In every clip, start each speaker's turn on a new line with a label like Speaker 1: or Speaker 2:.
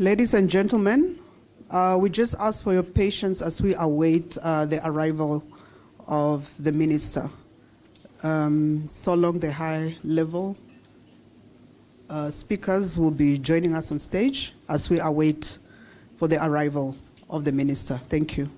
Speaker 1: Ladies and gentlemen, we just ask for your patience as we await the arrival of the minister. So long the high-level speakers will be joining us on stage as we await for the arrival of the minister. Thank you.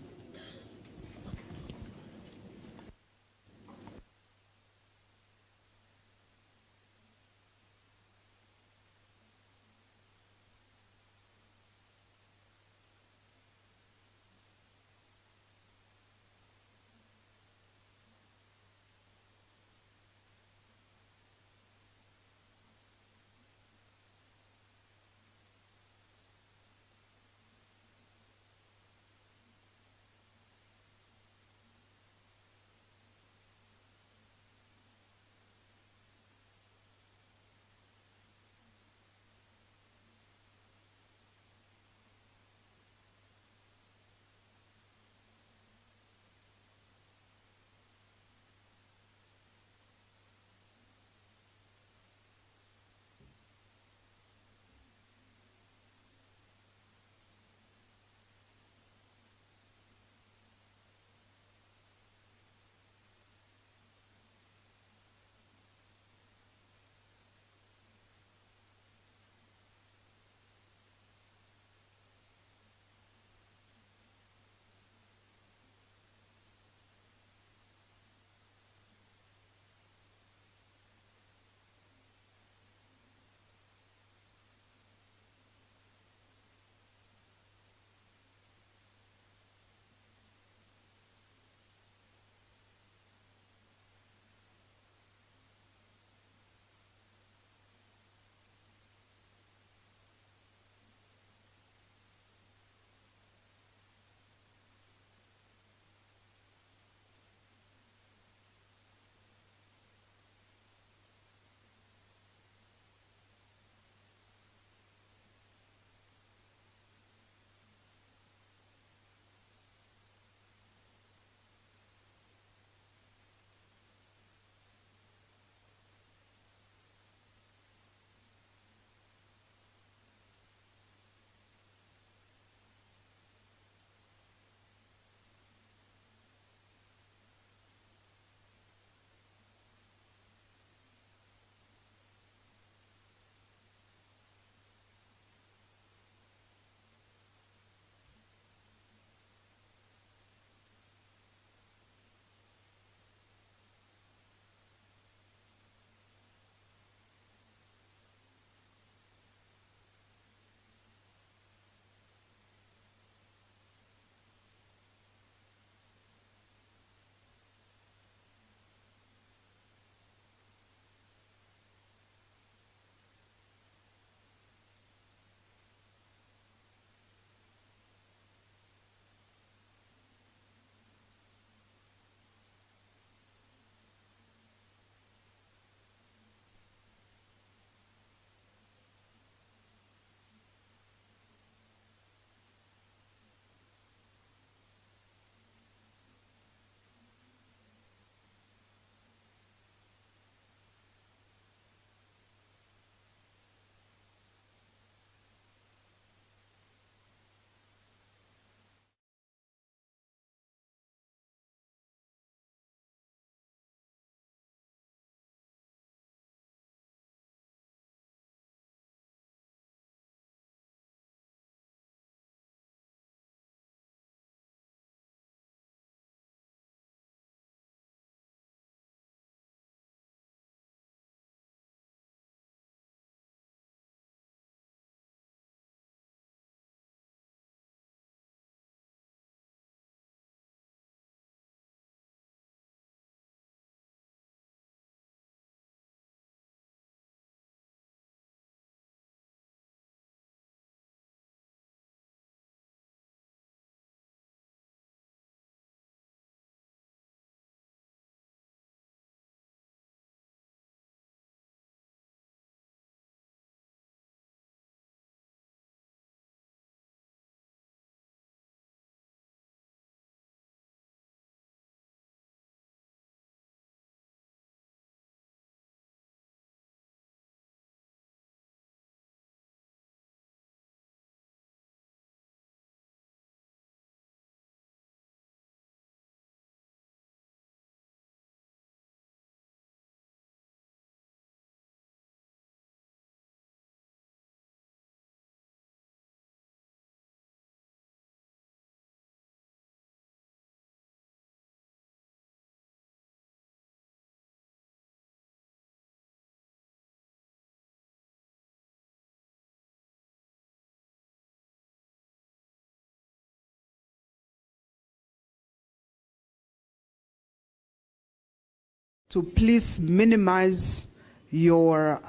Speaker 1: to please minimize your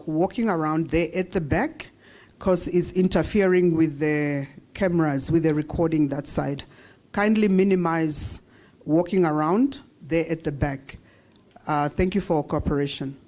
Speaker 1: walking around there at the back, because it's interfering with the cameras, with the recording that side. Kindly minimize walking around there at the back. Thank you for cooperation.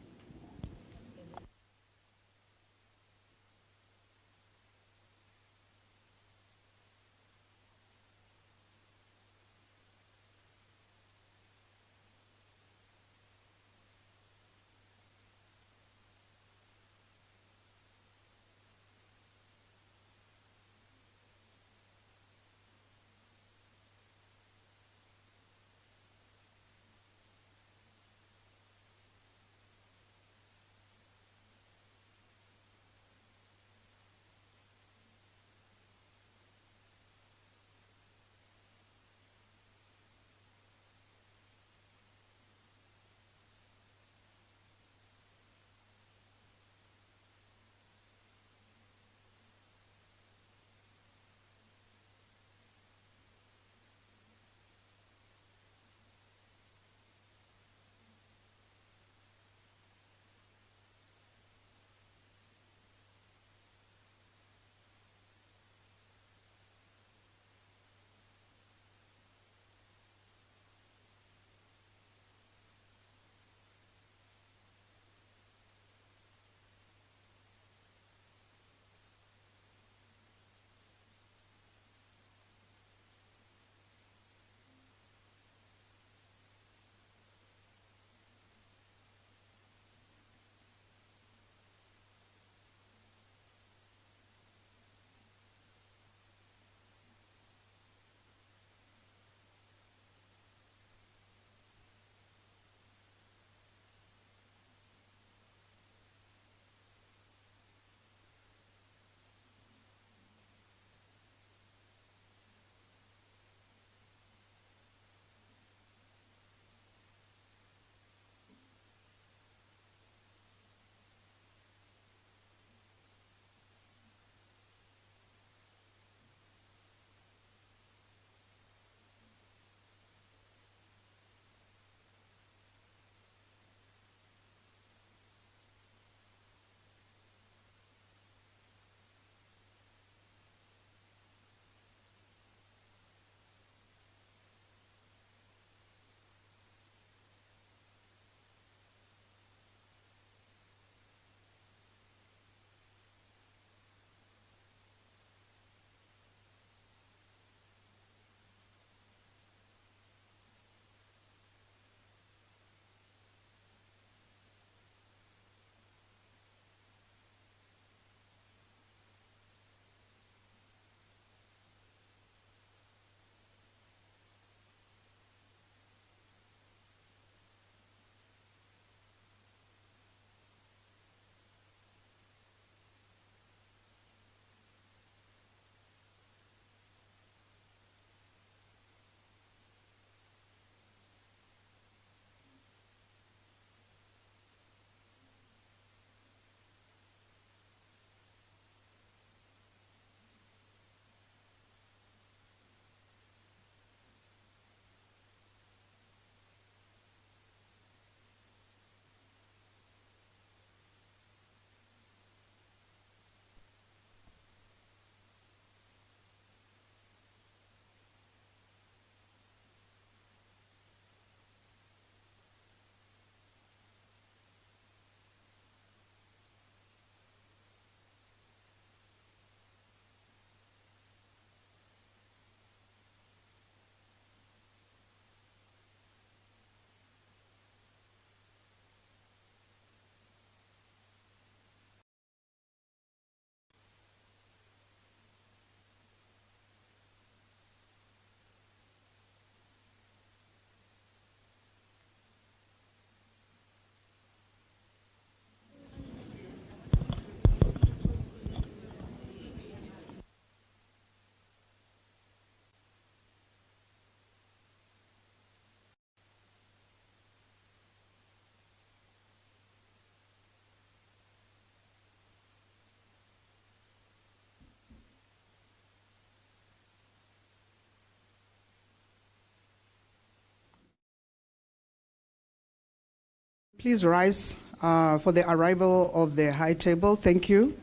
Speaker 1: Please rise for the arrival of the high table. Thank you.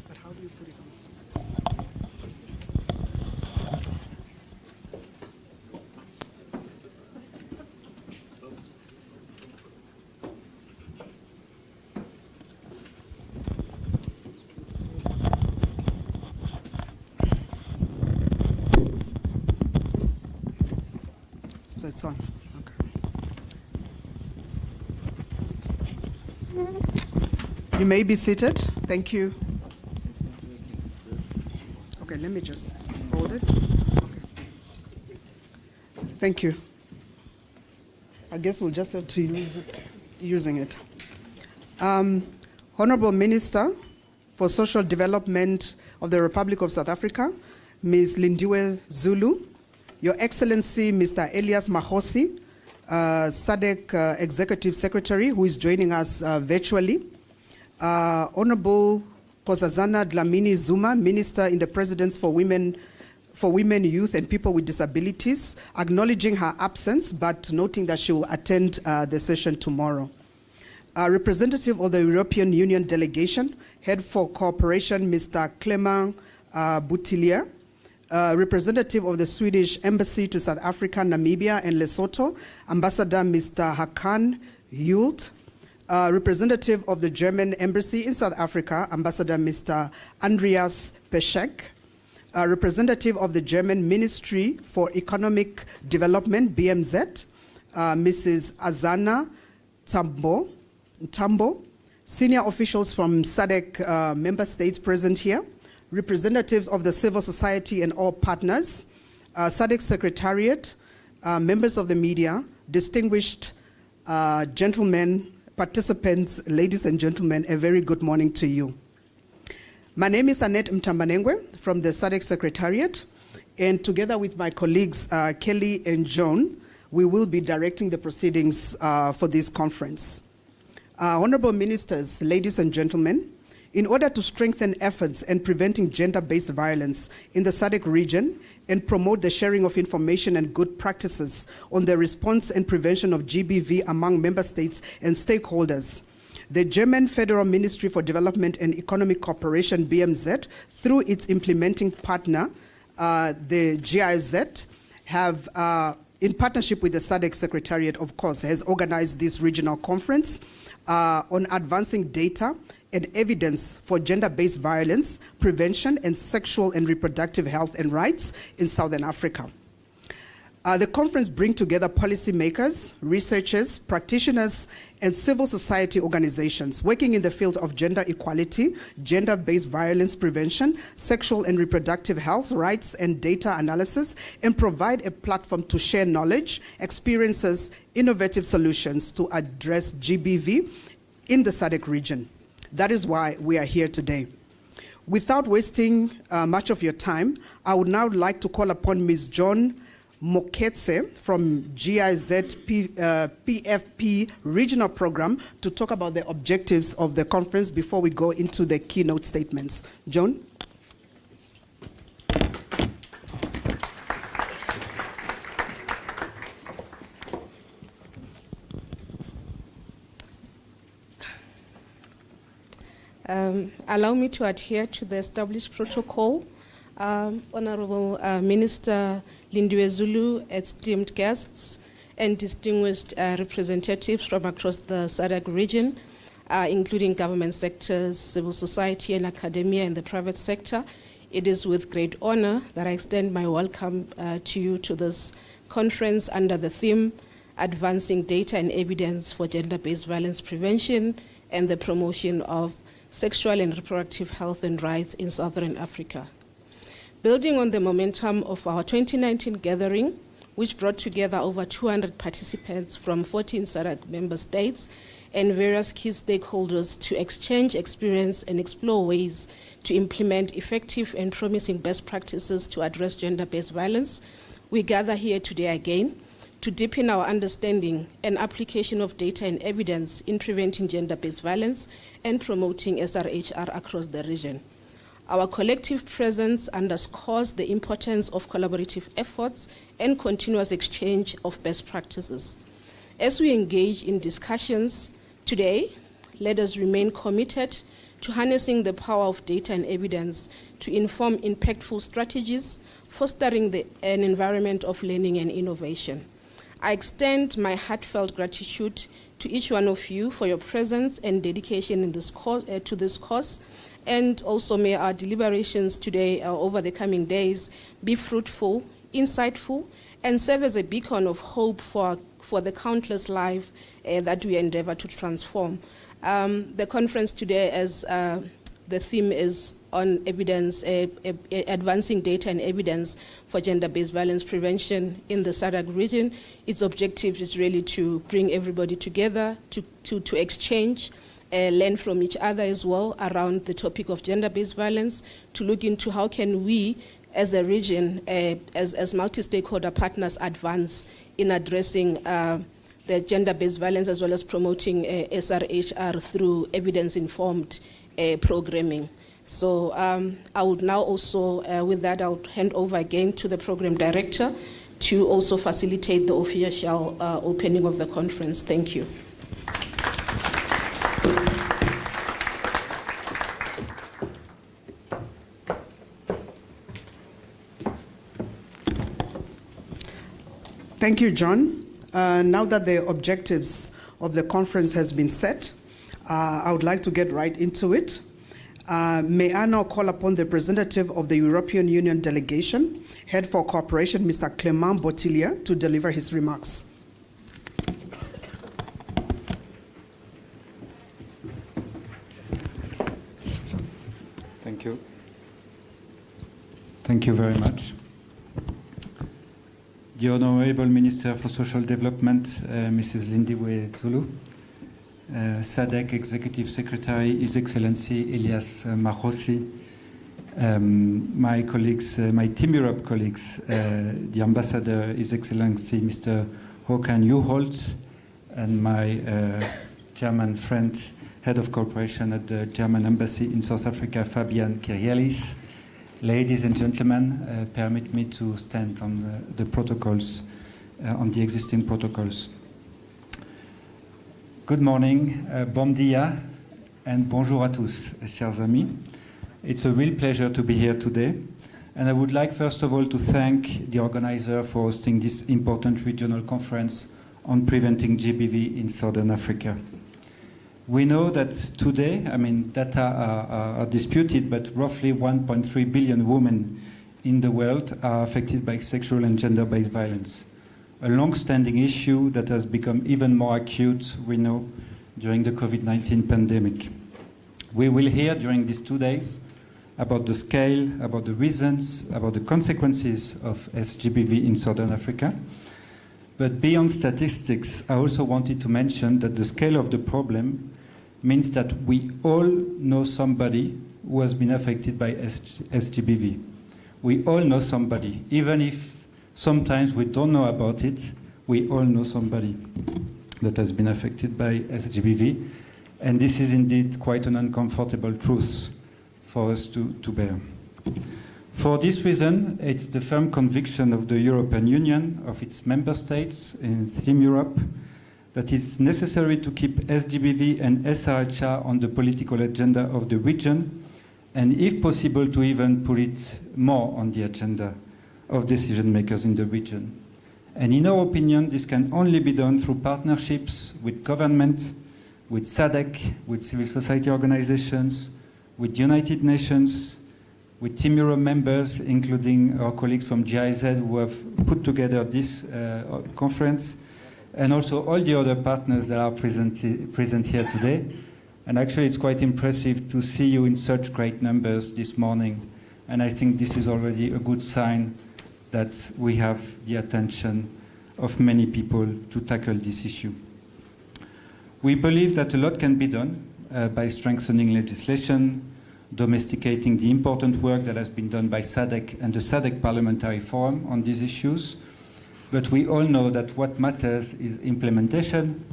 Speaker 1: But how do you put it on? So it's on. Okay. You may be seated. Thank you. Okay, let me just hold it. Okay. Thank you. I guess we'll just have to use it, using it. Honorable Minister for Social Development of the Republic of South Africa, Ms. Lindiwe Zulu, Your Excellency, Mr. Elias Mahosi, SADC Executive Secretary, who is joining us virtually. Honorable Nkosazana Dlamini Zuma, Minister in the President's for Women, Youth and People with Disabilities, acknowledging her absence, but noting that she will attend the session tomorrow. Representative of the European Union Delegation, Head for Cooperation, Mr. Clement Boutillier, representative of the Swedish Embassy to South Africa, Namibia, and Lesotho, Ambassador Mr. Hakan Hult, representative of the German Embassy in South Africa, Ambassador Mr. Andreas Peschek, representative of the German Ministry for Economic Development, BMZ, Mrs. Azana Tambo, senior officials from SADC member states present here, representatives of the civil society and all partners, SADC Secretariat, members of the media, distinguished gentlemen, participants, ladies and gentlemen, a very good morning to you. My name is Annette Mtambanengwe from the SADC Secretariat, and together with my colleagues Kelly and John, we will be directing the proceedings for this conference. Honorable Ministers, ladies and gentlemen, in order to strengthen efforts in preventing gender-based violence in the SADC region and promote the sharing of information and good practices on the response and prevention of GBV among member states and stakeholders, the German Federal Ministry for Development and Economic Cooperation, BMZ, through its implementing partner, the GIZ, have, in partnership with the SADC Secretariat, of course, has organized this regional conference on advancing data and evidence for gender-based violence, prevention, and sexual and reproductive health and rights in Southern Africa. The conference brings together policymakers, researchers, practitioners, and civil society organizations working in the field of gender equality, gender-based violence prevention, sexual and reproductive health rights, and data analysis, and provide a platform to share knowledge, experiences, innovative solutions to address GBV in the SADC region. That is why we are here today. Without wasting much of your time, I would now like to call upon Ms. John Moketse from GIZ PFP Regional Program to talk about the objectives of the conference before we go into the keynote statements. John?
Speaker 2: Allow me to adhere to the established protocol. Honorable Minister Lindiwe Zulu, esteemed guests, and distinguished representatives from across the SADC region, including government sectors, civil society and academia and the private sector, it is with great honor that I extend my welcome to you to this conference under the theme, Advancing Data and Evidence for Gender-Based Violence Prevention and the Promotion of Sexual and Reproductive Health and Rights in Southern Africa. Building on the momentum of our 2019 gathering, which brought together over 200 participants from 14 SADC member states and various key stakeholders to exchange experience and explore ways to implement effective and promising best practices to address gender-based violence, we gather here today again to deepen our understanding and application of data and evidence in preventing gender-based violence and promoting SRHR across the region. Our collective presence underscores the importance of collaborative efforts and continuous exchange of best practices. As we engage in discussions today, let us remain committed to harnessing the power of data and evidence to inform impactful strategies, fostering an environment of learning and innovation. I extend my heartfelt gratitude to each one of you for your presence and dedication in this to this cause, and also may our deliberations today over the coming days be fruitful, insightful, and serve as a beacon of hope for the countless lives that we endeavor to transform. The conference today, as the theme is on evidence, advancing data and evidence for gender-based violence prevention in the SADC region. Its objective is really to bring everybody together, to exchange, learn from each other as well around the topic of gender-based violence, to look into how can we, as a region, as multi-stakeholder partners, advance in addressing the gender-based violence as well as promoting SRHR through evidence-informed programming. So I would now also, with that, I'll hand over again to the program director to also facilitate the official opening of the conference. Thank you.
Speaker 1: Thank you, John. Now that the objectives of the conference has been set, I would like to get right into it. May I now call upon the representative of the European Union delegation, Head for Cooperation, Mr. Clément Bottilia, to deliver his remarks.
Speaker 3: Thank you. Thank you very much. The Honorable Minister for Social Development, Mrs. Lindiwe Zulu, SADC Executive Secretary, His Excellency Elias Mahosi, my colleagues, my Team Europe colleagues, the Ambassador, His Excellency Mr. Håkan Juholt, and my German friend, Head of Cooperation at the German Embassy in South Africa, Fabian Kirielis. Ladies and gentlemen, permit me to stand on the protocols, on the existing protocols. Good morning, bon dia, and bonjour à tous, chers amis. It's a real pleasure to be here today, and I would like first of all to thank the organizer for hosting this important regional conference on preventing GBV in Southern Africa. We know that today, data are disputed, but roughly 1.3 billion women in the world are affected by sexual and gender-based violence, a long-standing issue that has become even more acute, we know, during the COVID-19 pandemic. We will hear during these 2 days about the scale, about the reasons, about the consequences of SGBV in Southern Africa. But beyond statistics, I also wanted to mention that the scale of the problem means that we all know somebody who has been affected by SGBV. We all know somebody, even if sometimes we don't know about it, we all know somebody that has been affected by SGBV. And this is indeed quite an uncomfortable truth for us to bear. For this reason, it's the firm conviction of the European Union, of its member states in Team Europe, that it's necessary to keep SGBV and SRHR on the political agenda of the region, and if possible to even put it more on the agenda of decision makers in the region. And in our opinion, this can only be done through partnerships with government, with SADC, with civil society organizations, with United Nations, with Team Europe members, including our colleagues from GIZ who have put together this conference, and also all the other partners that are present here today. And actually it's quite impressive to see you in such great numbers this morning. And I think this is already a good sign that we have the attention of many people to tackle this issue. We believe that a lot can be done by strengthening legislation, domesticating the important work that has been done by SADC and the SADC Parliamentary Forum on these issues. But we all know that what matters is implementation,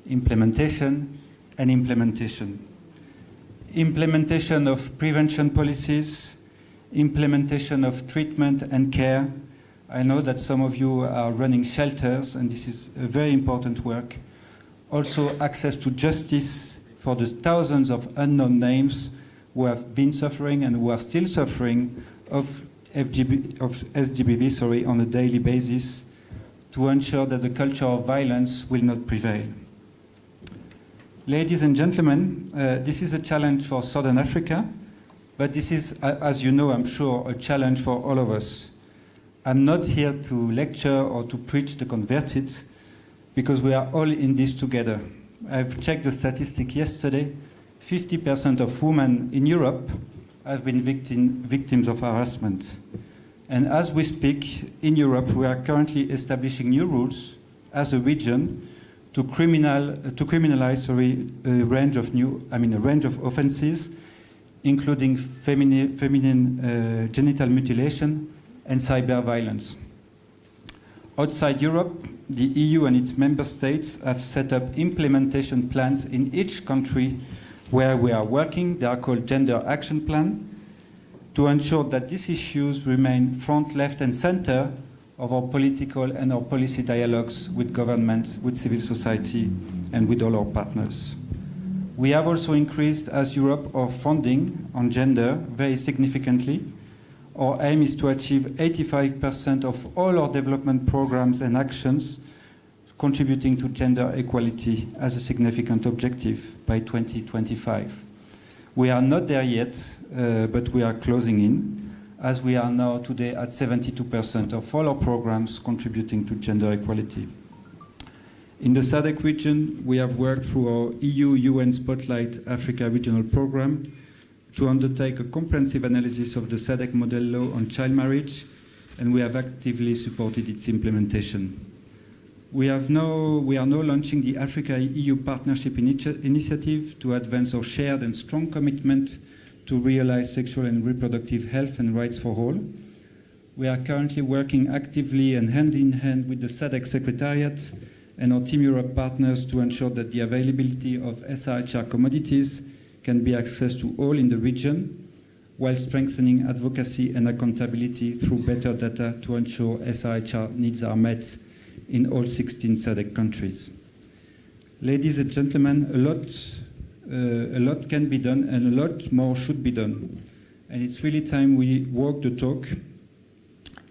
Speaker 3: implementation, and implementation. Implementation of prevention policies, implementation of treatment and care. I know that some of you are running shelters, and this is a very important work. Also, access to justice for the thousands of unknown names who have been suffering and who are still suffering of SGBV on a daily basis, to ensure that the culture of violence will not prevail. Ladies and gentlemen, this is a challenge for Southern Africa, but this is, as you know, I'm sure, a challenge for all of us. I'm not here to lecture or to preach the converted, because we are all in this together. I've checked the statistic yesterday. 50% of women in Europe have been victims of harassment. And as we speak, in Europe, we are currently establishing new rules as a region to criminalize a range of offenses, including feminine genital mutilation and cyber violence. Outside Europe, the EU and its member states have set up implementation plans in each country where we are working. They are called Gender Action Plan, to ensure that these issues remain front, left, and center of our political and our policy dialogues with governments, with civil society, and with all our partners. We have also increased, as Europe, our funding on gender very significantly. Our aim is to achieve 85% of all our development programs and actions contributing to gender equality as a significant objective by 2025. We are not there yet, but we are closing in, as we are now today at 72% of all our programs contributing to gender equality. In the SADC region, we have worked through our EU-UN Spotlight Africa Regional Program to undertake a comprehensive analysis of the SADC model law on child marriage, and we have actively supported its implementation. We are now launching the Africa-EU Partnership Initiative to advance our shared and strong commitment to realize sexual and reproductive health and rights for all. We are currently working actively and hand in hand with the SADC Secretariat and our Team Europe partners to ensure that the availability of SRHR commodities can be accessed to all in the region, while strengthening advocacy and accountability through better data to ensure SRHR needs are met in all 16 SADC countries. Ladies and gentlemen, a lot can be done and a lot more should be done. And it's really time we walk the talk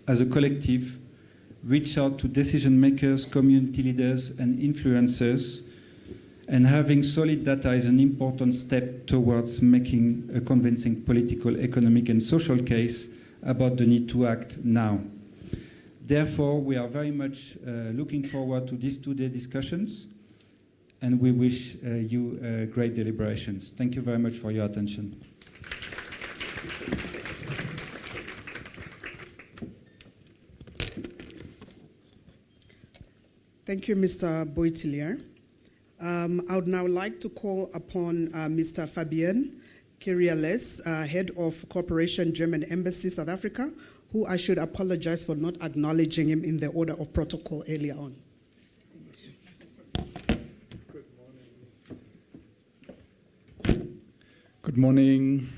Speaker 3: as a collective, reach out to decision makers, community leaders, and influencers. And having solid data is an important step towards making a convincing political, economic, and social case about the need to act now. Therefore, we are very much looking forward to these two-day discussions, and we wish you great deliberations. Thank you very much for your attention.
Speaker 1: Thank you, Mr. Boitilier. I would now like to call upon Mr. Fabien Kiriales, Head of Cooperation, German Embassy, South Africa, who I should apologize for not acknowledging him in the order of protocol earlier on.
Speaker 4: Good morning.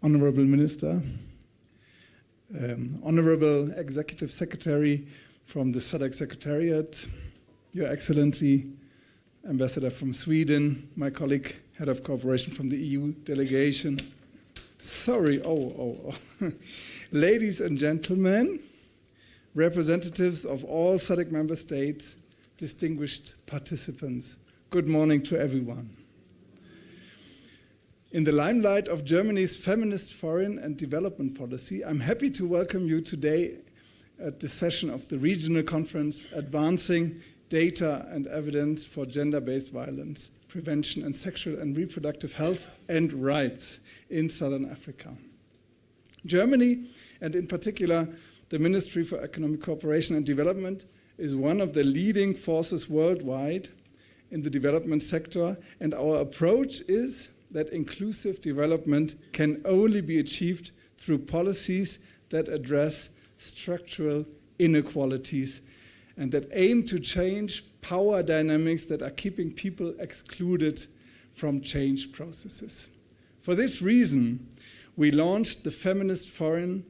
Speaker 4: Honorable Minister, Honorable Executive Secretary from the SADC Secretariat, Your Excellency, Ambassador from Sweden, my colleague, Head of Cooperation from the EU delegation. Ladies and gentlemen, representatives of all SADC member states, distinguished participants, good morning to everyone. In the limelight of Germany's feminist foreign and development policy, I'm happy to welcome you today at this session of the regional conference, Advancing Data and Evidence for Gender-Based Violence, Prevention and Sexual and Reproductive Health and Rights in Southern Africa. Germany, and in particular the Ministry for Economic Cooperation and Development, is one of the leading forces worldwide in the development sector, and our approach is that inclusive development can only be achieved through policies that address structural inequalities and that aim to change power dynamics that are keeping people excluded from change processes. For this reason, we launched the Feminist Foreign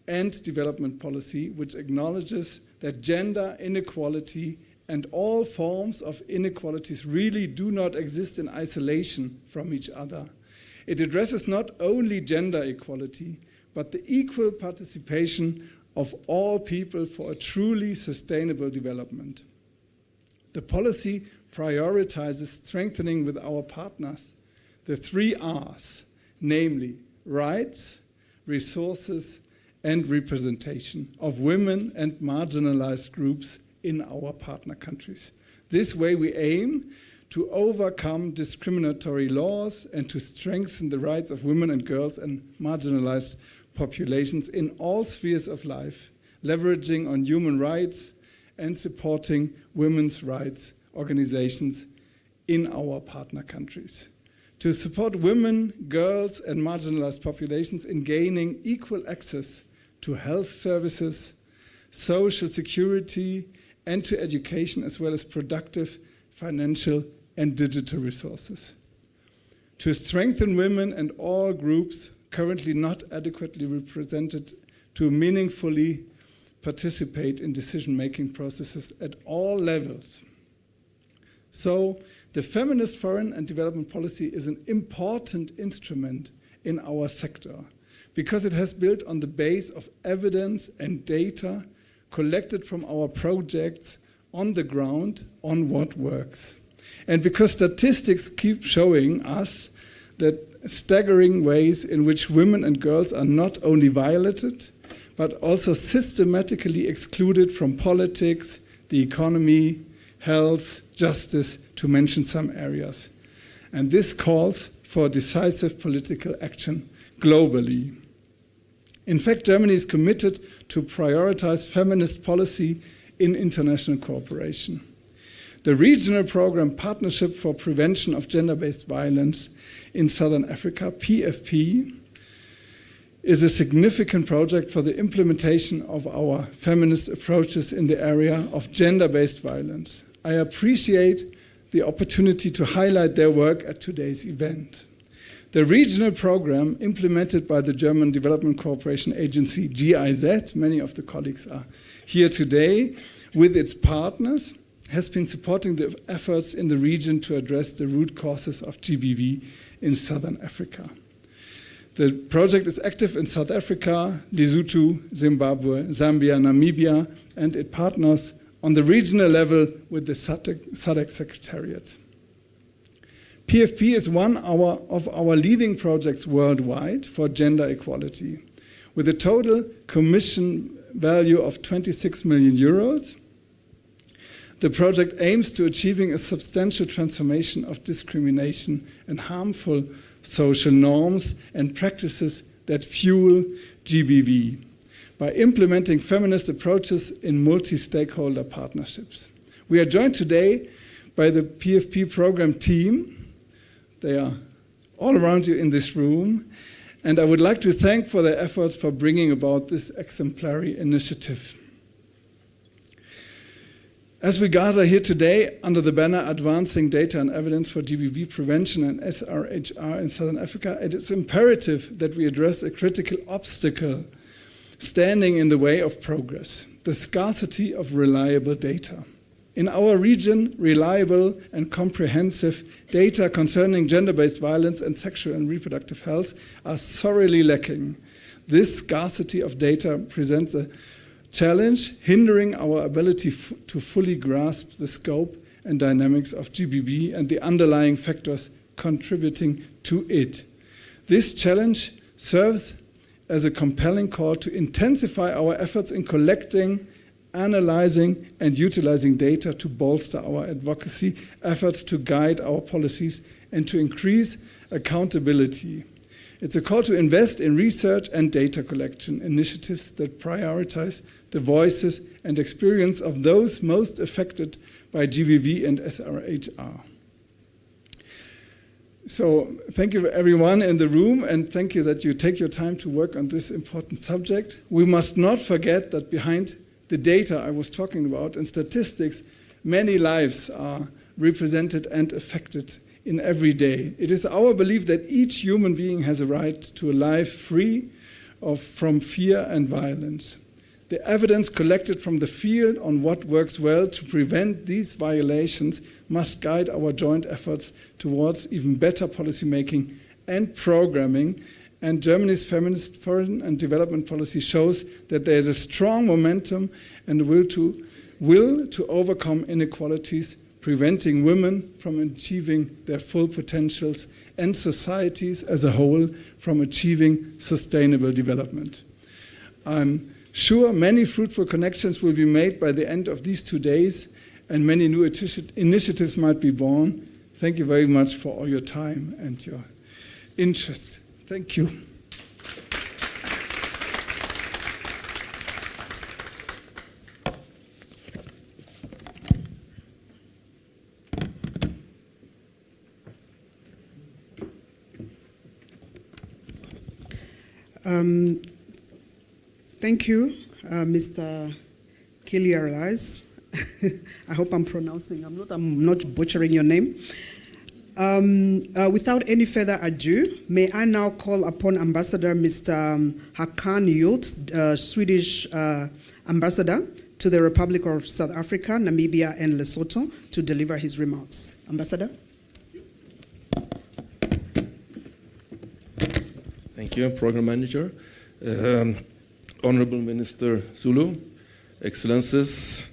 Speaker 4: and Development Policy, which acknowledges that gender inequality and all forms of inequalities really do not exist in isolation from each other. It addresses not only gender equality, but the equal participation of all people for a truly sustainable development. The policy prioritizes strengthening with our partners the 3 R's, namely rights, resources, and representation of women and marginalized groups in our partner countries. This way we aim to overcome discriminatory laws and to strengthen the rights of women and girls and marginalized populations in all spheres of life, leveraging on human rights and supporting women's rights organizations in our partner countries. To support women, girls, and marginalized populations in gaining equal access to health services, social security, and to education, as well as productive financial and digital resources. To strengthen women and all groups currently not adequately represented to meaningfully participate in decision-making processes at all levels. So, the Feminist Foreign and Development Policy is an important instrument in our sector because it has built on the base of evidence and data collected from our projects on the ground on what works. And because statistics keep showing us that staggering ways in which women and girls are not only violated, but also systematically excluded from politics, the economy, health, justice, to mention some areas. And this calls for decisive political action globally. In fact, Germany is committed to prioritize feminist policy in international cooperation. The regional program Partnership for Prevention of Gender-Based Violence in Southern Africa, PFP, is a significant project for the implementation of our feminist approaches in the area of gender-based violence. I appreciate the opportunity to highlight their work at today's event. The regional program implemented by the German Development Cooperation Agency, GIZ, many of the colleagues are here today, with its partners, has been supporting the efforts in the region to address the root causes of GBV in Southern Africa. The project is active in South Africa, Lesotho, Zimbabwe, Zambia, Namibia, and it partners on the regional level with the SADC Secretariat. PFP is one of our leading projects worldwide for gender equality, with a total commission value of 26 million euros. The project aims to achieving a substantial transformation of discrimination and harmful social norms and practices that fuel GBV by implementing feminist approaches in multi-stakeholder partnerships. We are joined today by the PFP program team. They are all around you in this room. And I would like to thank for their efforts for bringing about this exemplary initiative. As we gather here today under the banner Advancing Data and Evidence for GBV Prevention and SRHR in Southern Africa, it is imperative that we address a critical obstacle standing in the way of progress, the scarcity of reliable data. In our region, reliable and comprehensive data concerning gender-based violence and sexual and reproductive health are sorely lacking. This scarcity of data presents a challenge, hindering our ability to fully grasp the scope and dynamics of GBV and the underlying factors contributing to it. This challenge serves as a compelling call to intensify our efforts in collecting, analyzing, and utilizing data to bolster our advocacy efforts, to guide our policies, and to increase accountability. It's a call to invest in research and data collection initiatives that prioritize the voices and experience of those most affected by GBV and SRHR. So thank you everyone in the room, and thank you that you take your time to work on this important subject. We must not forget that behind the data I was talking about and statistics, many lives are represented and affected in every day. It is our belief that each human being has a right to a life free from fear and violence. The evidence collected from the field on what works well to prevent these violations must guide our joint efforts towards even better policymaking and programming. And Germany's feminist foreign and development policy shows that there is a strong momentum and will to overcome inequalities, preventing women from achieving their full potentials and societies as a whole from achieving sustainable development. I'm sure many fruitful connections will be made by the end of these 2 days, and many new initiatives might be born. Thank you very much for all your time and your interest. Thank you.
Speaker 1: Thank you, Mr. Kiliarlais. I hope I'm pronouncing. I'm not butchering your name. Without any further ado, may I now call upon Ambassador Mr. Hakan Yult, Swedish Ambassador to the Republic of South Africa, Namibia, and Lesotho, to deliver his remarks. Ambassador.
Speaker 5: Thank you, Program Manager. Honorable Minister Zulu, Excellencies,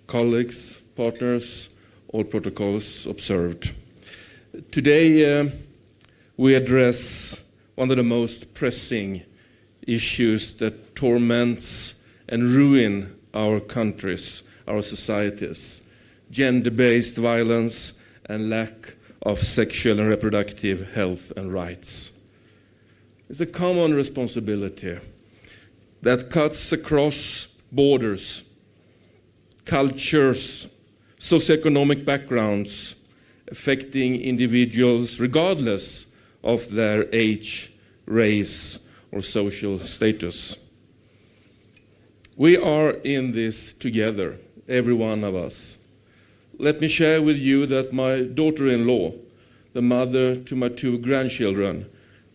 Speaker 5: colleagues, partners, all protocols observed. Today, we address one of the most pressing issues that torments and ruin our countries, our societies: gender-based violence and lack of sexual and reproductive health and rights. It's a common responsibility that cuts across borders, cultures, socioeconomic backgrounds, affecting individuals regardless of their age, race, or social status. We are in this together, every one of us. Let me share with you that my daughter-in-law, the mother to my 2 grandchildren,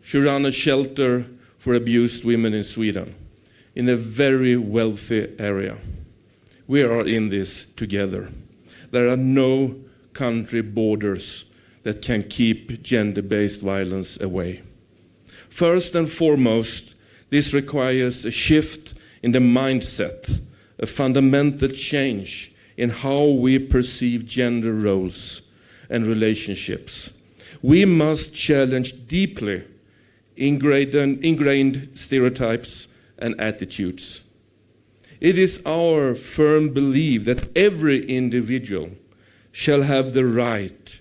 Speaker 5: she ran a shelter for abused women in Sweden, in a very wealthy area. We are in this together. There are no country borders that can keep gender-based violence away. First and foremost, this requires a shift in the mindset, a fundamental change in how we perceive gender roles and relationships. We must challenge deeply ingrained stereotypes and attitudes. It is our firm belief that every individual shall have the right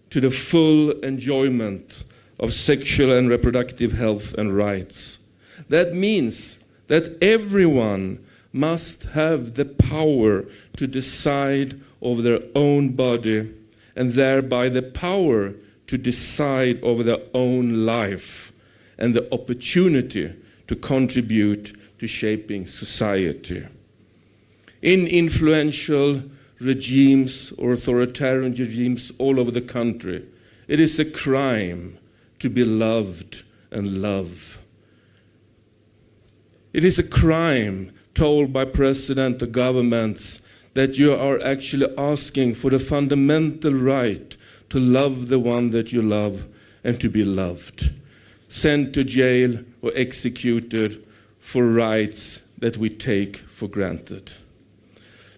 Speaker 5: to the full enjoyment of sexual and reproductive health and rights. That means that everyone must have the power to decide over their own body and thereby the power to decide over their own life and the opportunity to contribute to shaping society. In influential regimes or authoritarian regimes all over the country, it is a crime to be loved and love. It is a crime told by president or governments that you are actually asking for the fundamental right to love the one that you love and to be loved, sent to jail or executed for rights that we take for granted.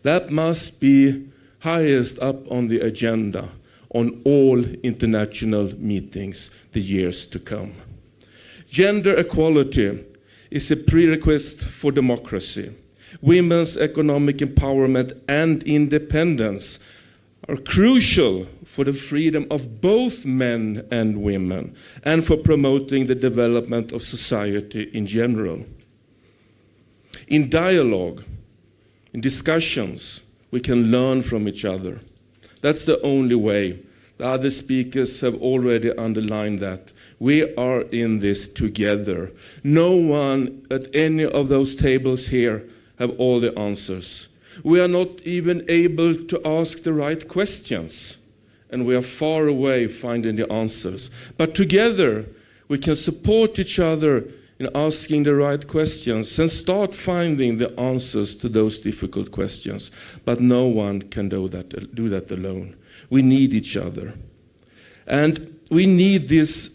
Speaker 5: That must be highest up on the agenda on all international meetings the years to come. Gender equality is a prerequisite for democracy. Women's economic empowerment and independence are crucial for the freedom of both men and women and for promoting the development of society in general. In dialogue, in discussions, we can learn from each other. That's the only way. The other speakers have already underlined that. We are in this together. No one at any of those tables here have all the answers. We are not even able to ask the right questions. and we are far away finding the answers. But together, we can support each other in asking the right questions and start finding the answers to those difficult questions. But no one can do that alone. We need each other. And we need this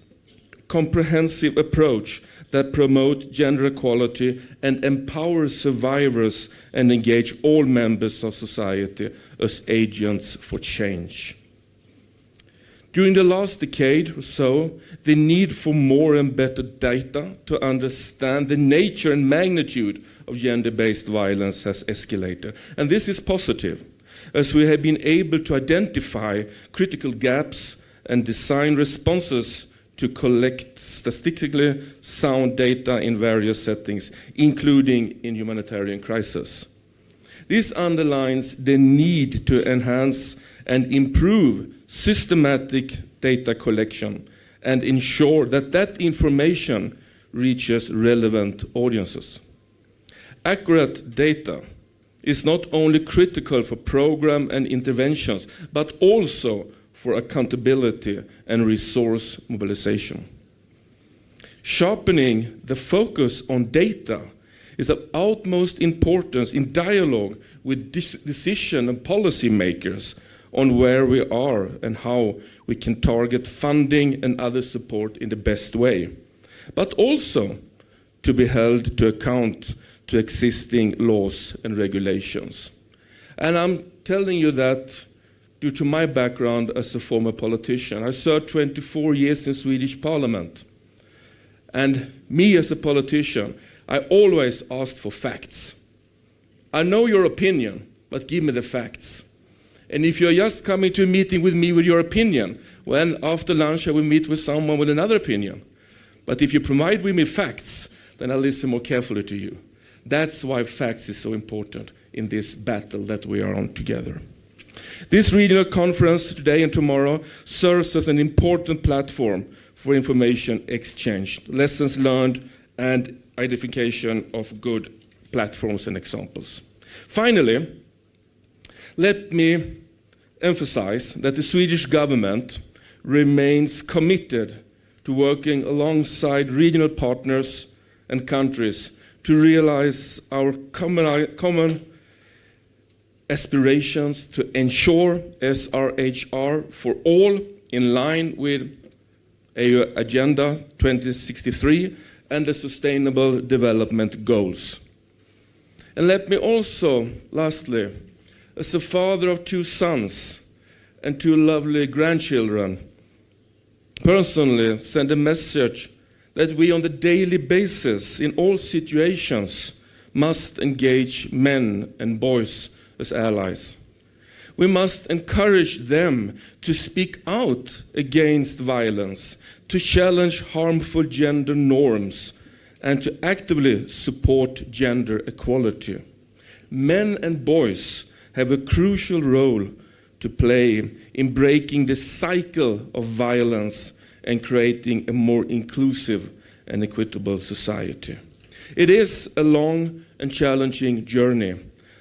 Speaker 5: comprehensive approach that promotes gender equality and empowers survivors and engage all members of society as agents for change. During the last decade or so, the need for more and better data to understand the nature and magnitude of gender-based violence has escalated. And this is positive, as we have been able to identify critical gaps and design responses to collect statistically sound data in various settings, including in humanitarian crisis. This underlines the need to enhance and improve systematic data collection and ensure that that information reaches relevant audiences. Accurate data is not only critical for program and interventions, but also for accountability and resource mobilization. Sharpening the focus on data is of utmost importance in dialogue with decision and policy makers on where we are and how we can target funding and other support in the best way, but also to be held to account to existing laws and regulations. And I'm telling you that due to my background as a former politician. I served 24 years in Swedish Parliament. And me as a politician, I always asked for facts. I know your opinion, but give me the facts. And if you're just coming to a meeting with me with your opinion, well, after lunch I will meet with someone with another opinion. But if you provide with me facts, then I'll listen more carefully to you. That's why facts is so important in this battle that we are on together. This regional conference today and tomorrow serves as an important platform for information exchange, lessons learned, and identification of good platforms and examples. Finally, let me emphasize that the Swedish government remains committed to working alongside regional partners and countries to realize our common aspirations to ensure SRHR for all in line with EU Agenda 2063 and the Sustainable Development Goals. And let me also, lastly, as a father of 2 sons and 2 lovely grandchildren, personally send a message that we on the daily basis in all situations must engage men and boys as allies. We must encourage them to speak out against violence, to challenge harmful gender norms, and to actively support gender equality. Men and boys have a crucial role to play in breaking the cycle of violence and creating a more inclusive and equitable society. It is a long and challenging journey,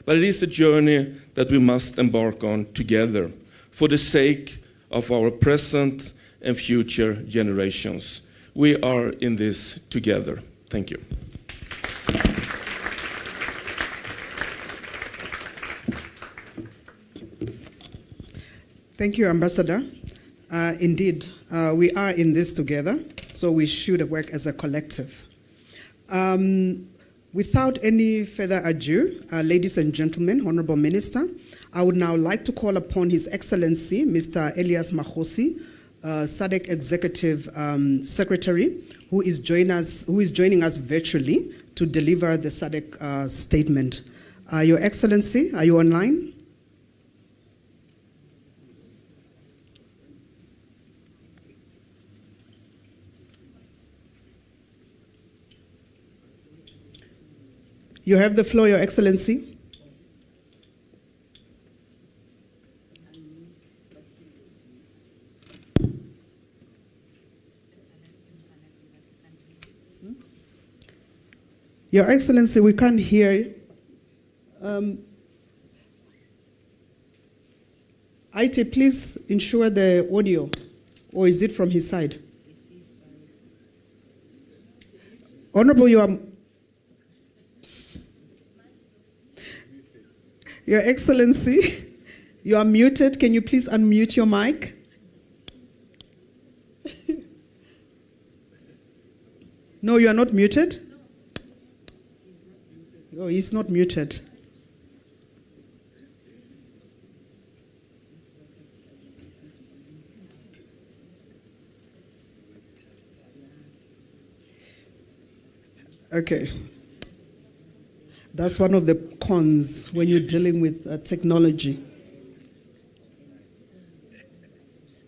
Speaker 5: but it is a journey that we must embark on together for the sake of our present and future generations. We are in this together. Thank you.
Speaker 1: Thank you, Ambassador. Indeed, we are in this together, so we should work as a collective. Without any further ado, ladies and gentlemen, Honorable Minister, I would now like to call upon His Excellency, Mr. Elias Makhosi, SADC Executive Secretary, who is joining us virtually to deliver the SADC statement. Your Excellency, are you online? You have the floor, Your Excellency. Your Excellency, we can't hear you. IT, please ensure the audio, or is it from his side? Honorable, Your Excellency, you are muted. Can you please unmute your mic? No, you are not muted? No, he's not muted. Okay. That's one of the cons when you're dealing with technology.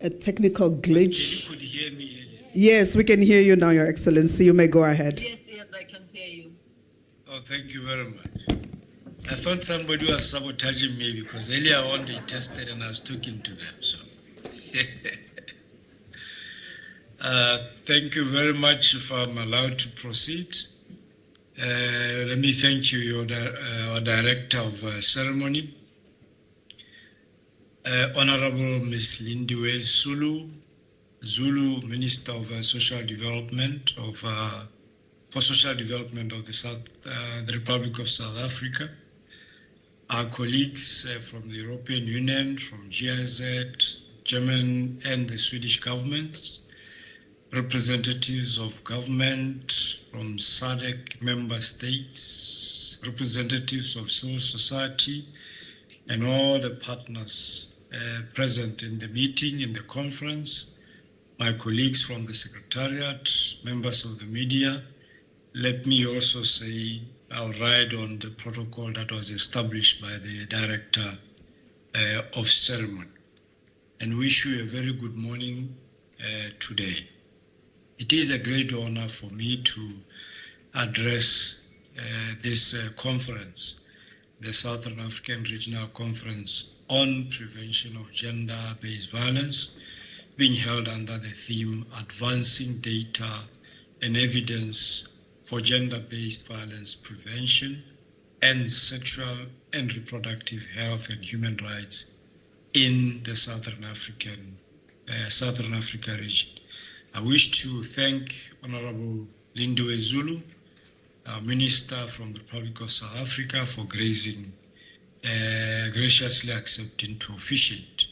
Speaker 1: A technical glitch.
Speaker 6: You could hear me.
Speaker 1: Yes, we can hear you now, Your Excellency. You may go ahead.
Speaker 6: Yes, I can hear you. Oh, thank you very much. I thought somebody was sabotaging me because earlier on they tested and I was talking to them. So, thank you very much. If I'm allowed to proceed, let me thank you, our Director of Ceremony, Honorable Ms. Lindiwe Zulu, Minister of Social Development for Social Development of the Republic of South Africa, our colleagues from the European Union, from GIZ, German and the Swedish governments, representatives of government from SADC member states, representatives of civil society, and all the partners present in the meeting, in the conference, my colleagues from the Secretariat, members of the media. Let me also say I'll ride on the protocol that was established by the Director of Ceremony, and wish you a very good morning today. It is a great honor for me to address this conference, the Southern African Regional Conference on Prevention of Gender-Based Violence, being held under the theme Advancing Data and Evidence for Gender-Based Violence Prevention and Sexual and Reproductive Health and Human Rights in the Southern Africa region. I wish to thank Honorable Lindiwe Zulu, our Minister from the Republic of South Africa, for graciously accepting to officiate,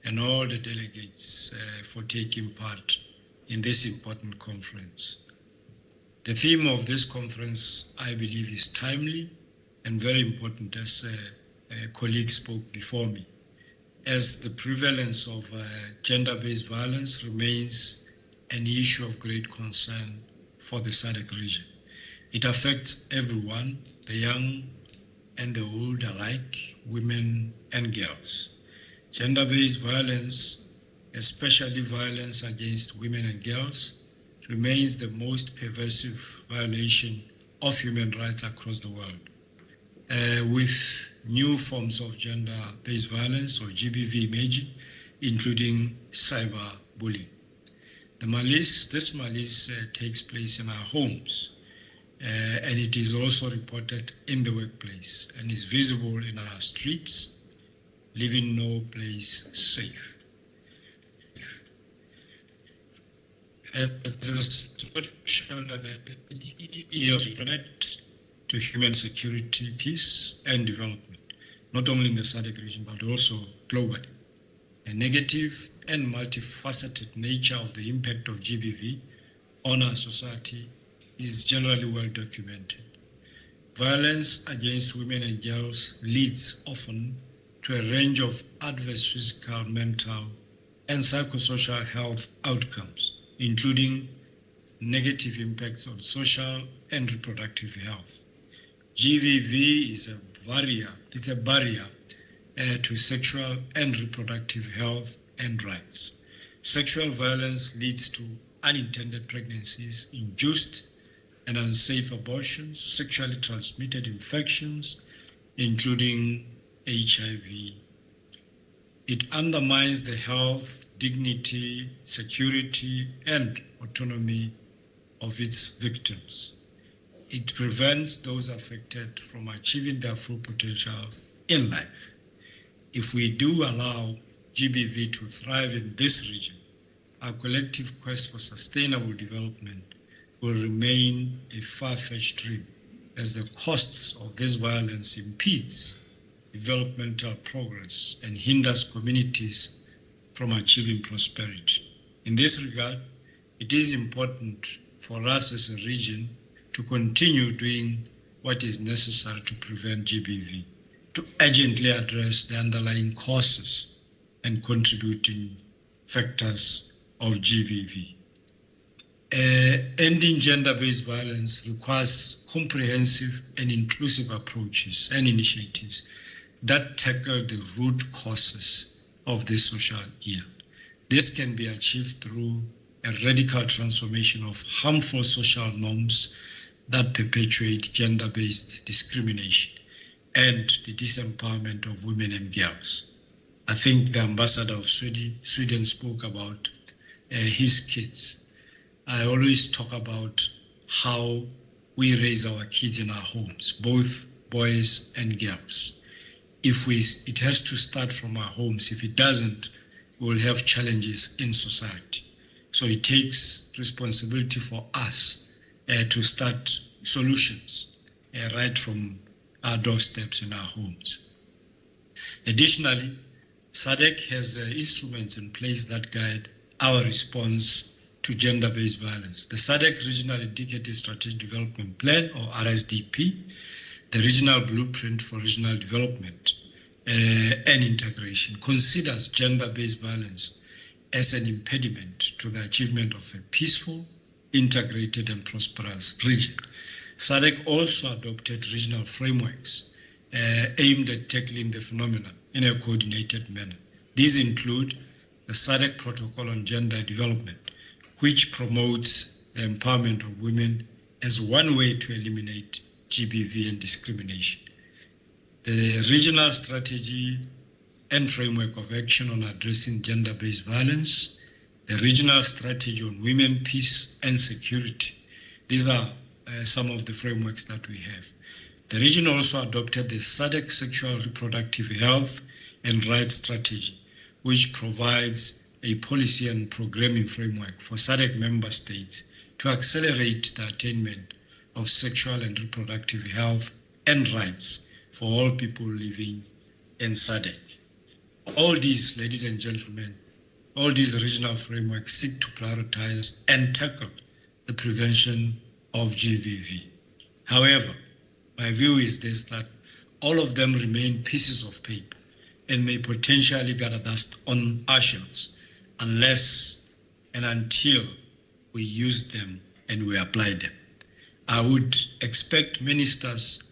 Speaker 6: and all the delegates for taking part in this important conference. The theme of this conference, I believe, is timely and very important, as a colleague spoke before me, as the prevalence of gender-based violence remains an issue of great concern for the SADC region. It affects everyone, the young and the old alike, women and girls. Gender-based violence, especially violence against women and girls, remains the most pervasive violation of human rights across the world, with new forms of gender-based violence, or GBV, emerging, including cyberbullying. This malice takes place in our homes, and it is also reported in the workplace and is visible in our streets, leaving no place safe. As a social threat to human security, peace, and development, not only in the SADC region, but also globally. The negative and multifaceted nature of the impact of GBV on our society is generally well documented. Violence against women and girls leads often to a range of adverse physical, mental, and psychosocial health outcomes, including negative impacts on social and reproductive health. GBV is a barrier to sexual and reproductive health and rights. Sexual violence leads to unintended pregnancies, induced and unsafe abortions, sexually transmitted infections, including HIV. It undermines the health, dignity, security, and autonomy of its victims. It prevents those affected from achieving their full potential in life. If we do allow GBV to thrive in this region, our collective quest for sustainable development will remain a far-fetched dream, as the costs of this violence impedes developmental progress and hinders communities from achieving prosperity. In this regard, it is important for us as a region to continue doing what is necessary to prevent GBV, to urgently address the underlying causes and contributing factors of GBV. Ending gender-based violence requires comprehensive and inclusive approaches and initiatives that tackle the root causes of this social ill. This can be achieved through a radical transformation of harmful social norms that perpetuate gender-based discrimination and the disempowerment of women and girls. I think the ambassador of Sweden spoke about his kids. I always talk about how we raise our kids in our homes, both boys and girls. It has to start from our homes. If it doesn't, we'll have challenges in society. So it takes responsibility for us to start solutions right from our doorsteps in our homes. Additionally, SADC has instruments in place that guide our response to gender-based violence. The SADC Regional Indicative Strategic Development Plan, or RSDP, the Regional Blueprint for Regional Development and Integration, considers gender-based violence as an impediment to the achievement of a peaceful, integrated and prosperous region. SADC also adopted regional frameworks aimed at tackling the phenomenon in a coordinated manner. These include the SADC Protocol on Gender Development, which promotes the empowerment of women as one way to eliminate GBV and discrimination. The Regional Strategy and Framework of Action on Addressing Gender-Based Violence, the Regional Strategy on Women, Peace and Security. These are some of the frameworks that we have. The region also adopted the SADC Sexual Reproductive Health and Rights Strategy, which provides a policy and programming framework for SADC member states to accelerate the attainment of sexual and reproductive health and rights for all people living in SADC. All these, ladies and gentlemen, all these regional frameworks seek to prioritize and tackle the prevention of GBV. However, my view is this, that all of them remain pieces of paper and may potentially gather dust on our shelves unless and until we use them and we apply them. I would expect ministers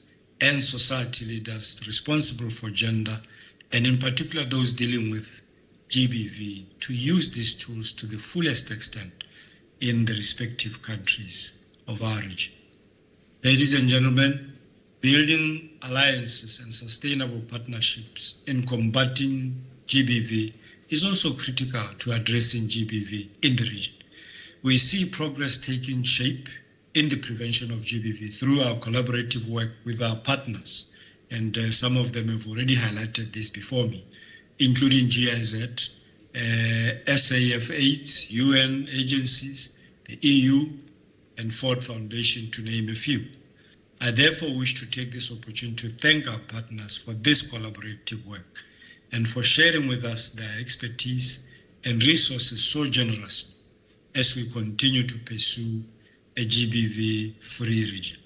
Speaker 6: and society leaders responsible for gender, and in particular those dealing with GBV, to use these tools to the fullest extent in the respective countries of our region. Ladies and gentlemen, building alliances and sustainable partnerships in combating GBV is also critical to addressing GBV in the region. We see progress taking shape in the prevention of GBV through our collaborative work with our partners, and some of them have already highlighted this before me, including GIZ, SAF-AIDS, UN agencies, the EU, and Ford Foundation, to name a few. I therefore wish to take this opportunity to thank our partners for this collaborative work and for sharing with us their expertise and resources so generously as we continue to pursue a GBV-free region.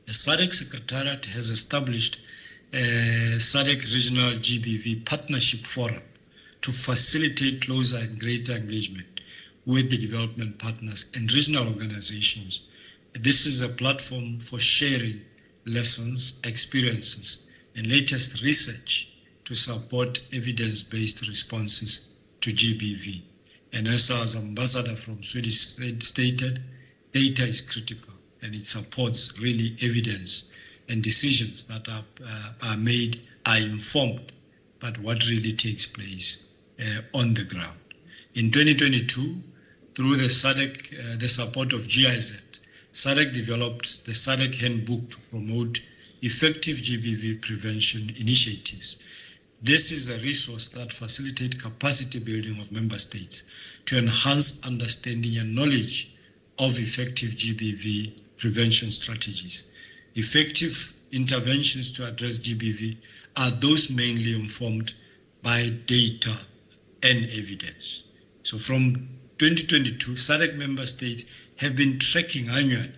Speaker 6: The SADC Secretariat has established a SADC Regional GBV Partnership Forum to facilitate closer and greater engagement with the development partners and regional organizations. This is a platform for sharing lessons, experiences, and latest research to support evidence-based responses to GBV. And as our ambassador from Sweden stated, data is critical and it supports really evidence, and decisions that are made are informed by what really takes place on the ground. In 2022, through the SADC, the support of GIZ, SADC developed the SADC Handbook to promote effective GBV prevention initiatives. This is a resource that facilitates capacity building of member states to enhance understanding and knowledge of effective GBV prevention strategies. Effective interventions to address GBV are those mainly informed by data and evidence. So from 2022, SADC member states have been tracking annually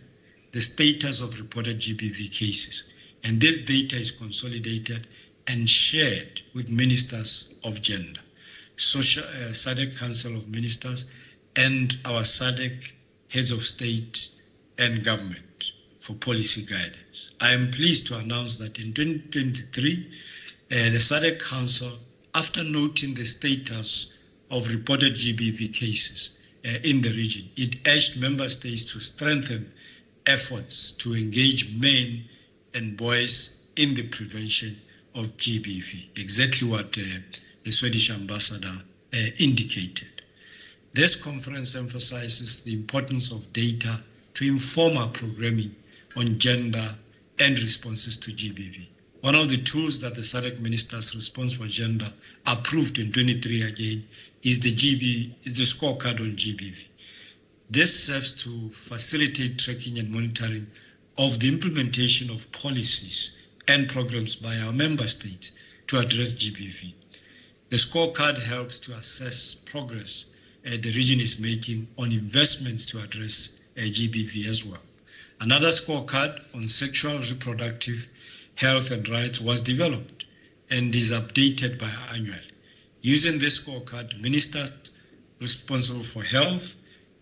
Speaker 6: the status of reported GBV cases, and this data is consolidated and shared with ministers of gender, SADC Council of Ministers, and our SADC heads of state and government for policy guidance. I am pleased to announce that in 2023, the SADC Council, after noting the status of reported GBV cases in the region, it urged member states to strengthen efforts to engage men and boys in the prevention of GBV, exactly what the Swedish ambassador indicated. This conference emphasizes the importance of data to inform our programming on gender and responses to GBV. One of the tools that the SADC Ministers' Response for Gender approved in 23 again is the scorecard on GBV. This serves to facilitate tracking and monitoring of the implementation of policies and programs by our member states to address GBV. The scorecard helps to assess progress the region is making on investments to address GBV as well. Another scorecard on sexual reproductive health and rights was developed and is updated biannually. Using this scorecard, ministers responsible for health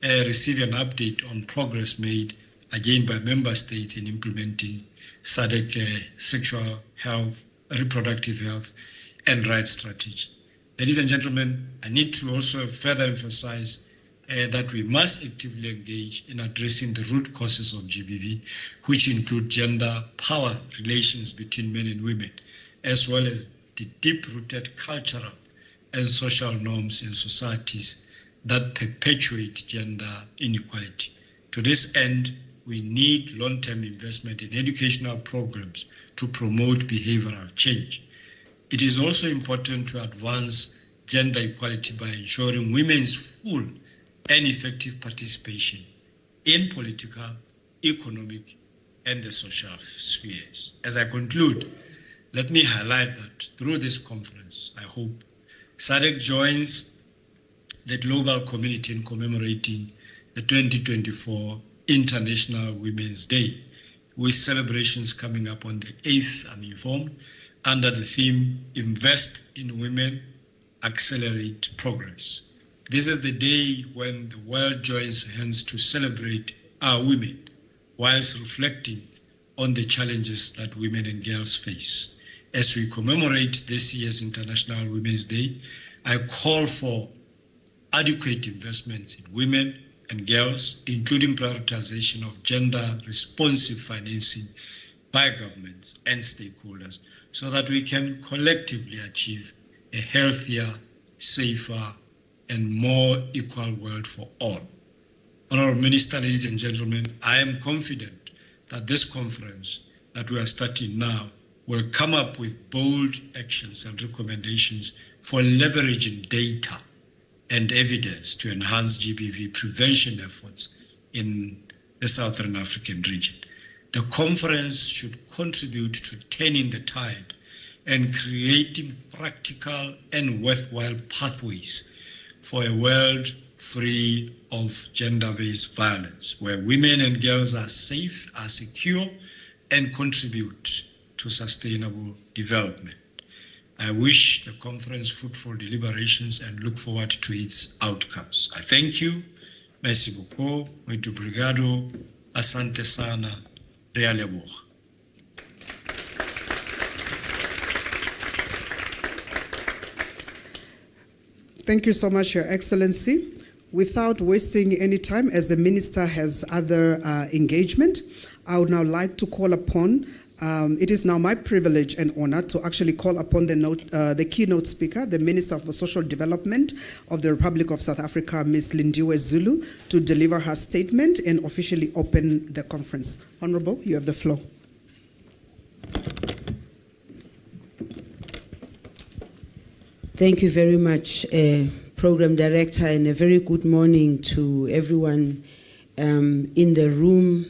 Speaker 6: receive an update on progress made again by member states in implementing SADC sexual health, reproductive health, and rights strategy. Ladies and gentlemen, I need to also further emphasize that we must actively engage in addressing the root causes of GBV, which include gender power relations between men and women, as well as the deep-rooted cultural and social norms in societies that perpetuate gender inequality. To this end, we need long-term investment in educational programs to promote behavioral change. It is also important to advance gender equality by ensuring women's full and effective participation in political, economic, and the social spheres. As I conclude, let me highlight that through this conference, I hope SADC joins the global community in commemorating the 2024 International Women's Day, with celebrations coming up on the 8th, I'm informed, under the theme, Invest in Women, Accelerate Progress. This is the day when the world joins hands to celebrate our women, whilst reflecting on the challenges that women and girls face. As we commemorate this year's International Women's Day, I call for adequate investments in women and girls, including prioritization of gender-responsive financing by governments and stakeholders, so that we can collectively achieve a healthier, safer, and more equal world for all. Honorable Minister, ladies and gentlemen, I am confident that this conference that we are starting now will come up with bold actions and recommendations for leveraging data and evidence to enhance GBV prevention efforts in the Southern African region. The conference should contribute to turning the tide and creating practical and worthwhile pathways for a world free of gender-based violence, where women and girls are safe, are secure, and contribute to sustainable development. I wish the conference fruitful deliberations and look forward to its outcomes. I thank you. Merci beaucoup. Muito obrigado. Asante sana. Realeboha.
Speaker 1: Thank you so much, Your Excellency. Without wasting any time, as the Minister has other engagement, I would now like to call upon, it is now my privilege and honor to actually call upon the keynote speaker, the Minister for Social Development of the Republic of South Africa, Ms. Lindiwe Zulu, to deliver her statement and officially open the conference. Honorable, you have the floor.
Speaker 7: Thank you very much, Program Director, and a very good morning to everyone in the room,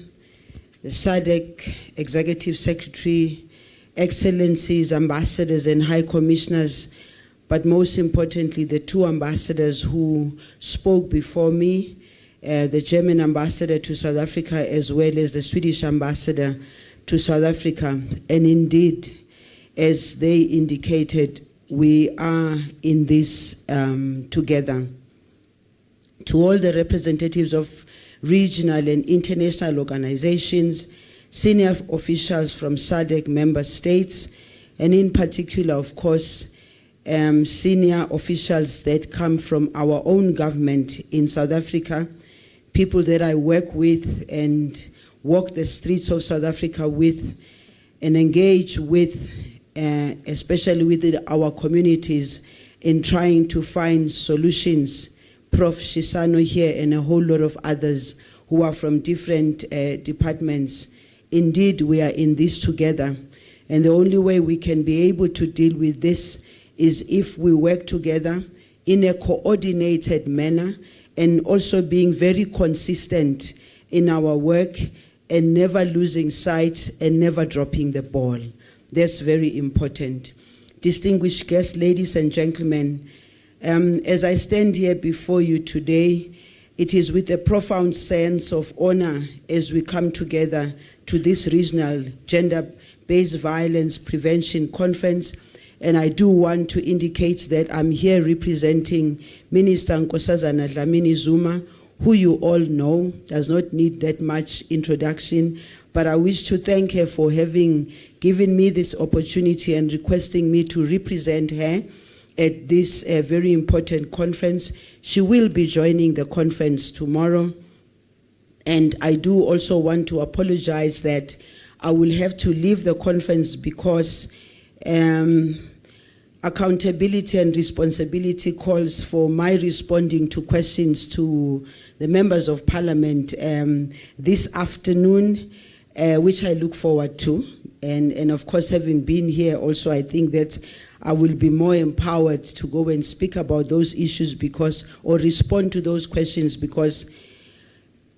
Speaker 7: the SADC Executive Secretary, Excellencies, Ambassadors and High Commissioners, but most importantly, the two ambassadors who spoke before me, the German ambassador to South Africa as well as the Swedish ambassador to South Africa. And indeed, as they indicated, we are in this together. To all the representatives of regional and international organizations, senior officials from SADC member states, and in particular, of course, senior officials that come from our own government in South Africa, people that I work with and walk the streets of South Africa with and engage with, especially with our communities, in trying to find solutions. Prof. Shisano here and a whole lot of others who are from different departments. Indeed, we are in this together. And the only way we can be able to deal with this is if we work together in a coordinated manner and also being very consistent in our work and never losing sight and never dropping the ball. That's very important. Distinguished guests, ladies and gentlemen, as I stand here before you today, it is with a profound sense of honor as we come together to this regional gender-based violence prevention conference. And I do want to indicate that I'm here representing Minister Nkosazana Dlamini Zuma, who you all know, does not need that much introduction, but I wish to thank her for having given me this opportunity and requesting me to represent her at this very important conference. She will be joining the conference tomorrow. And I do also want to apologize that I will have to leave the conference because accountability and responsibility calls for my responding to questions to the members of Parliament this afternoon, which I look forward to. And of course, having been here also, I think that I will be more empowered to go and speak about those issues or respond to those questions because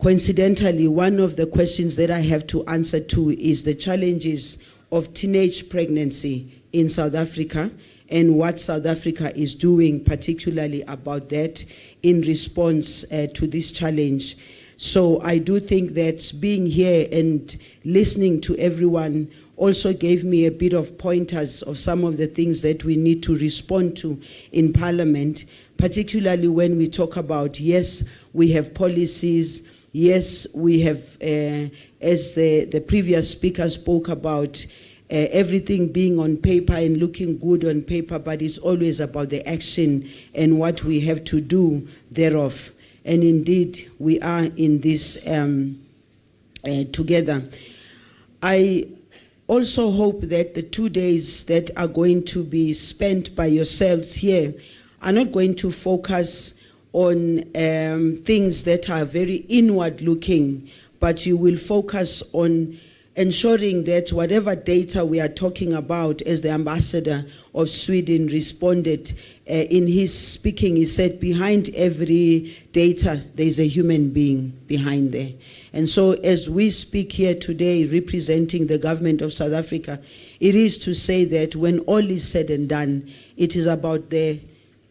Speaker 7: coincidentally, one of the questions that I have to answer to is the challenges of teenage pregnancy in South Africa and what South Africa is doing particularly about that in response to this challenge. So I do think that being here and listening to everyone also gave me a bit of pointers of some of the things that we need to respond to in Parliament, particularly when we talk about, yes, we have policies, yes, we have, as the previous speaker spoke about, everything being on paper and looking good on paper, but it's always about the action and what we have to do thereof. And indeed, we are in this together. I also hope that the 2 days that are going to be spent by yourselves here are not going to focus on things that are very inward-looking, but you will focus on ensuring that whatever data we are talking about, as the ambassador of Sweden responded in his speaking, he said, behind every data, there's a human being behind there. And so as we speak here today, representing the government of South Africa, it is to say that when all is said and done, it is about the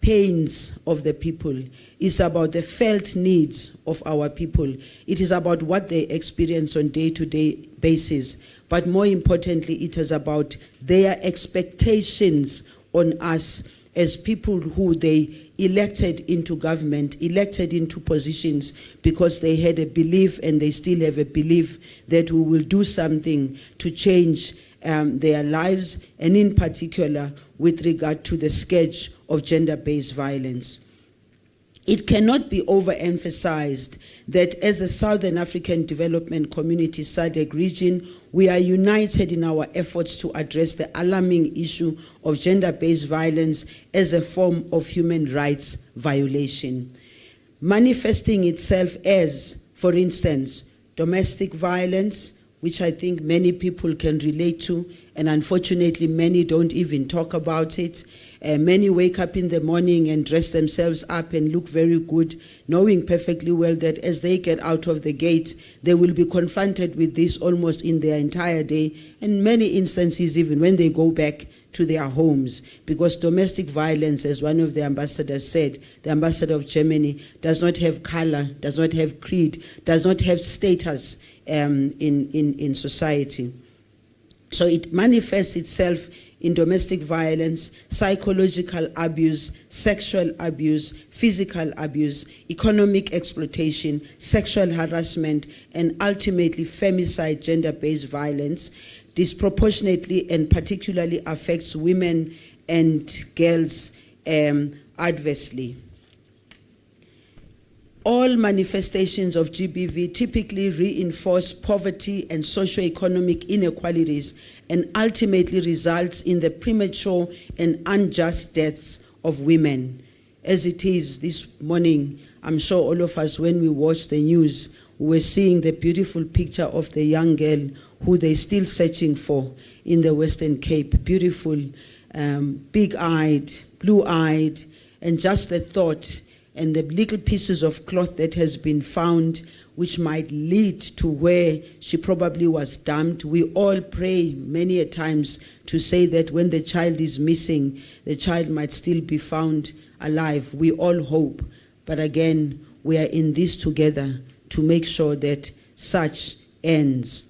Speaker 7: pains of the people. It's about the felt needs of our people. It is about what they experience on day-to-day basis. But more importantly, it is about their expectations on us as people who they elected into government, elected into positions because they had a belief and they still have a belief that we will do something to change their lives, and in particular with regard to the scourge of gender-based violence. It cannot be overemphasized that as the Southern African Development Community SADC region, we are united in our efforts to address the alarming issue of gender-based violence as a form of human rights violation, manifesting itself as, for instance, domestic violence, which I think many people can relate to, and unfortunately many don't even talk about it. Many wake up in the morning and dress themselves up and look very good, knowing perfectly well that as they get out of the gate, they will be confronted with this almost in their entire day, and many instances even when they go back to their homes, because domestic violence, as one of the ambassadors said, the ambassador of Germany, does not have color, does not have creed, does not have status in society. So it manifests itself in domestic violence, psychological abuse, sexual abuse, physical abuse, economic exploitation, sexual harassment, and ultimately femicide, gender-based violence, disproportionately and particularly affects women and girls adversely. All manifestations of GBV typically reinforce poverty and socioeconomic inequalities and ultimately results in the premature and unjust deaths of women. As it is this morning, I'm sure all of us, when we watched the news, we were seeing the beautiful picture of the young girl who they're still searching for in the Western Cape. Beautiful, big-eyed, blue-eyed, and just the thought and the little pieces of cloth that has been found, which might lead to where she probably was dumped. We all pray many a times to say that when the child is missing, the child might still be found alive. We all hope. But again, we are in this together to make sure that such ends.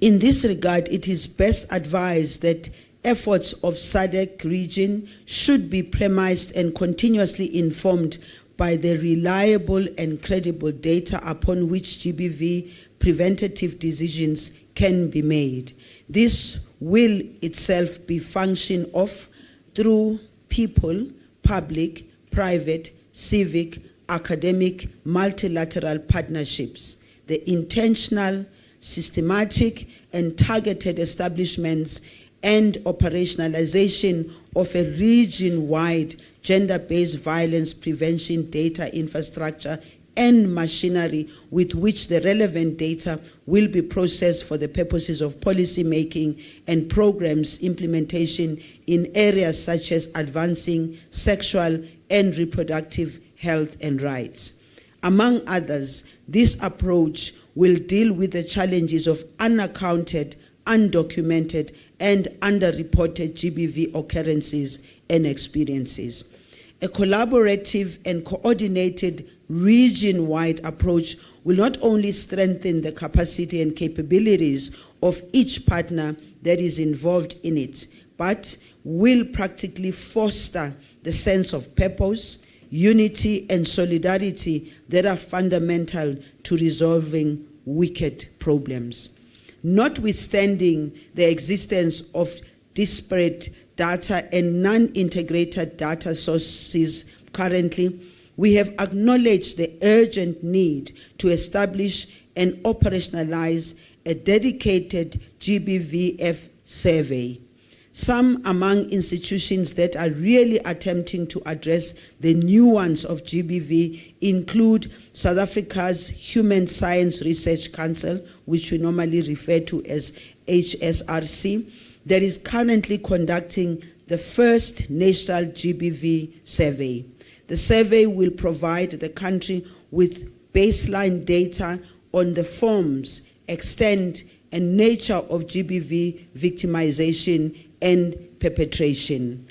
Speaker 7: In this regard, it is best advised that efforts of SADC region should be premised and continuously informed by the reliable and credible data upon which GBV preventative decisions can be made. This will itself be functioned of through people, public, private, civic, academic, multilateral partnerships, the intentional, systematic, and targeted establishments and operationalization of a region-wide gender-based violence prevention data infrastructure and machinery with which the relevant data will be processed for the purposes of policy making and programs implementation in areas such as advancing sexual and reproductive health and rights. Among others, this approach will deal with the challenges of unaccounted, undocumented, and underreported GBV occurrences and experiences. A collaborative and coordinated region-wide approach will not only strengthen the capacity and capabilities of each partner that is involved in it, but will practically foster the sense of purpose, unity, and solidarity that are fundamental to resolving wicked problems. Notwithstanding the existence of disparate data and non-integrated data sources currently, we have acknowledged the urgent need to establish and operationalize a dedicated GBVF survey. Some among institutions that are really attempting to address the nuance of GBV include South Africa's Human Science Research Council, which we normally refer to as HSRC, that is currently conducting the first national GBV survey. The survey will provide the country with baseline data on the forms, extent, and nature of GBV victimization and perpetration.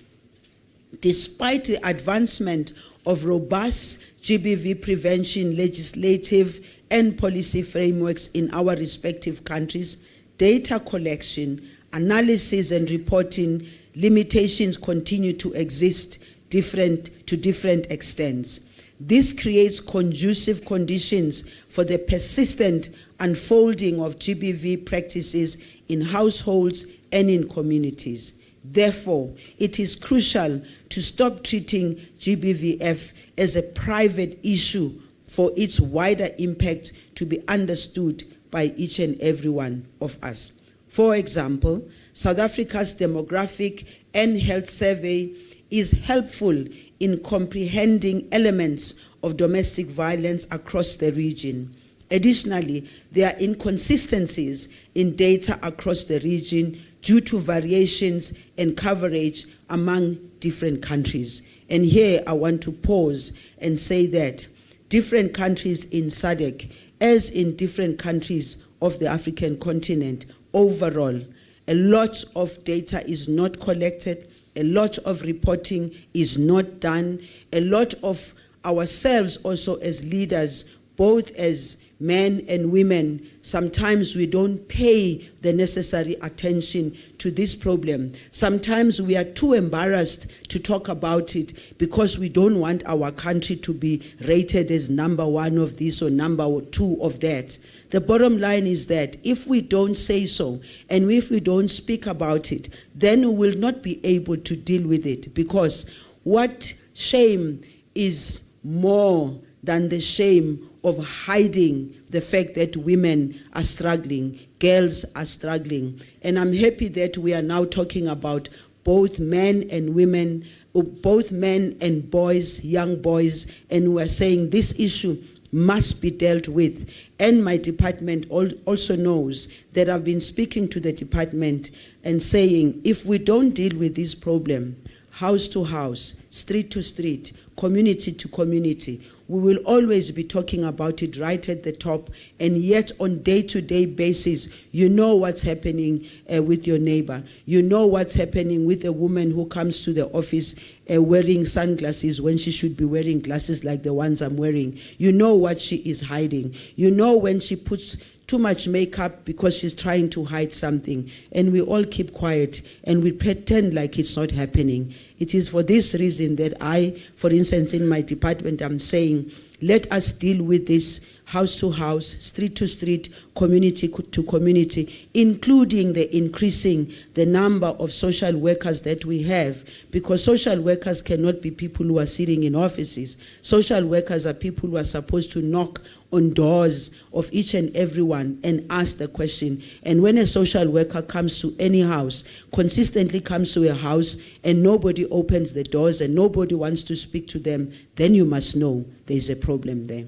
Speaker 7: Despite the advancement of robust GBV prevention legislative and policy frameworks in our respective countries, data collection, analysis, and reporting limitations continue to exist to different extents. This creates conducive conditions for the persistent unfolding of GBV practices in households and in communities. Therefore, it is crucial to stop treating GBVF as a private issue for its wider impact to be understood by each and every one of us. For example, South Africa's demographic and health survey is helpful in comprehending elements of domestic violence across the region. Additionally, there are inconsistencies in data across the region due to variations in coverage among different countries. And here I want to pause and say that different countries in SADC, as in different countries of the African continent, overall, a lot of data is not collected, a lot of reporting is not done, a lot of ourselves also as leaders, both as men and women, sometimes we don't pay the necessary attention to this problem. Sometimes we are too embarrassed to talk about it because we don't want our country to be rated as number one of this or number two of that. The bottom line is that if we don't say so and if we don't speak about it, then we will not be able to deal with it, because what shame is more than the shame of hiding the fact that women are struggling, girls are struggling. And I'm happy that we are now talking about both men and women, both men and boys, young boys, and we're saying this issue must be dealt with. And my department also knows that I've been speaking to the department and saying, if we don't deal with this problem, house to house, street to street, community to community, we will always be talking about it right at the top, and yet on day-to-day basis, you know what's happening with your neighbor. You know what's happening with a woman who comes to the office wearing sunglasses when she should be wearing glasses like the ones I'm wearing. You know what she is hiding. You know when she puts too much makeup because she's trying to hide something, and we all keep quiet and we pretend like it's not happening. It is for this reason that I, for instance, in my department, I'm saying, let us deal with this house to house, street to street, community to community, including the increasing the number of social workers that we have, because social workers cannot be people who are sitting in offices. Social workers are people who are supposed to knock on doors of each and everyone and ask the question. And when a social worker comes to any house, consistently comes to a house, and nobody opens the doors and nobody wants to speak to them, then you must know there's a problem there.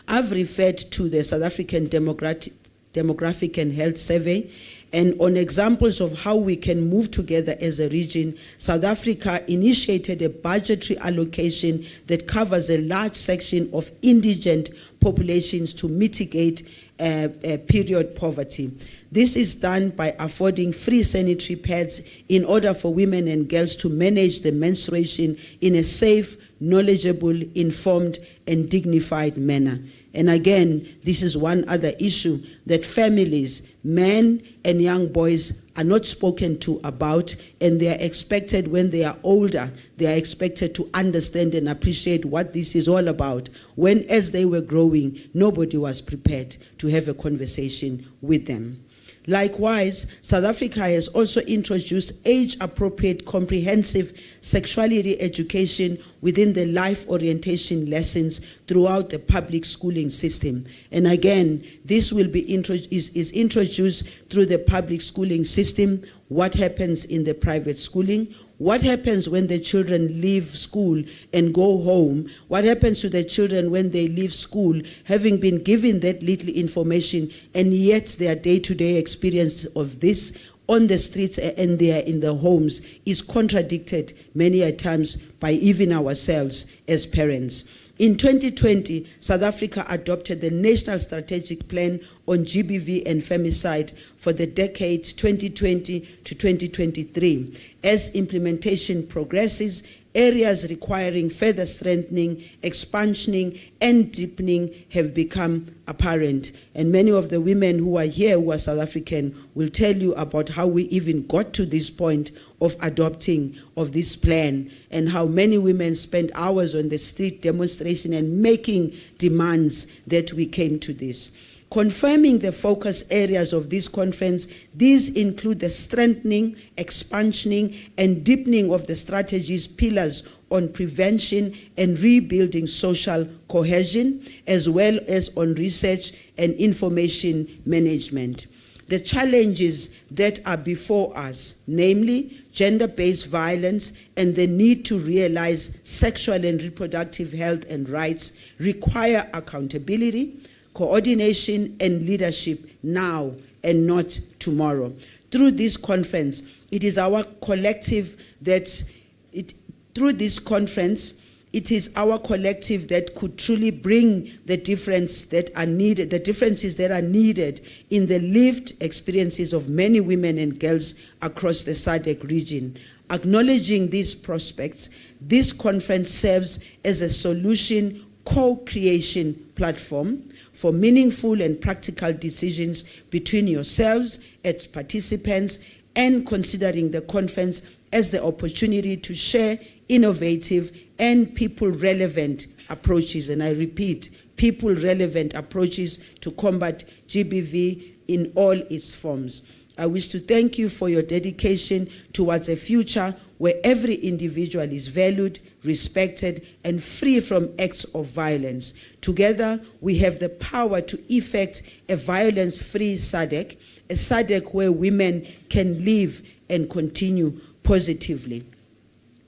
Speaker 7: I've referred to the South African Demographic and Health Survey, and on examples of how we can move together as a region, South Africa initiated a budgetary allocation that covers a large section of indigent populations to mitigate period poverty. This is done by affording free sanitary pads in order for women and girls to manage the menstruation in a safe, knowledgeable, informed, and dignified manner. And again, this is one other issue that families, men and young boys, are not spoken to about, and they are expected, when they are older, they are expected to understand and appreciate what this is all about, when as they were growing, nobody was prepared to have a conversation with them. Likewise, South Africa has also introduced age-appropriate comprehensive sexuality education within the life orientation lessons throughout the public schooling system. And again, this will be is introduced through the public schooling system. What happens in the private schooling? What happens when the children leave school and go home? What happens to the children when they leave school, having been given that little information, and yet their day-to-day experience of this on the streets and they are in the homes is contradicted many a times by even ourselves as parents. In 2020, South Africa adopted the National Strategic Plan on GBV and femicide for the decade 2020 to 2023. As implementation progresses, areas requiring further strengthening, expansioning, and deepening have become apparent. And many of the women who are here who are South African will tell you about how we even got to this point of adopting of this plan, and how many women spent hours on the street demonstration and making demands that we came to this. Confirming the focus areas of this conference, these include the strengthening, expansioning, and deepening of the strategy's pillars on prevention and rebuilding social cohesion, as well as on research and information management. The challenges that are before us, namely gender-based violence and the need to realize sexual and reproductive health and rights, require accountability, coordination and leadership now and not tomorrow. Through this conference, it is our collective that could truly bring the differences that are needed in the lived experiences of many women and girls across the SADC region. Acknowledging these prospects, this conference serves as a solution co-creation platform for meaningful and practical decisions between yourselves as participants, and considering the conference as the opportunity to share innovative and people-relevant approaches, and I repeat, people-relevant approaches to combat GBV in all its forms. I wish to thank you for your dedication towards a future where every individual is valued, respected, and free from acts of violence. Together, we have the power to effect a violence-free SADC, a SADC where women can live and continue positively.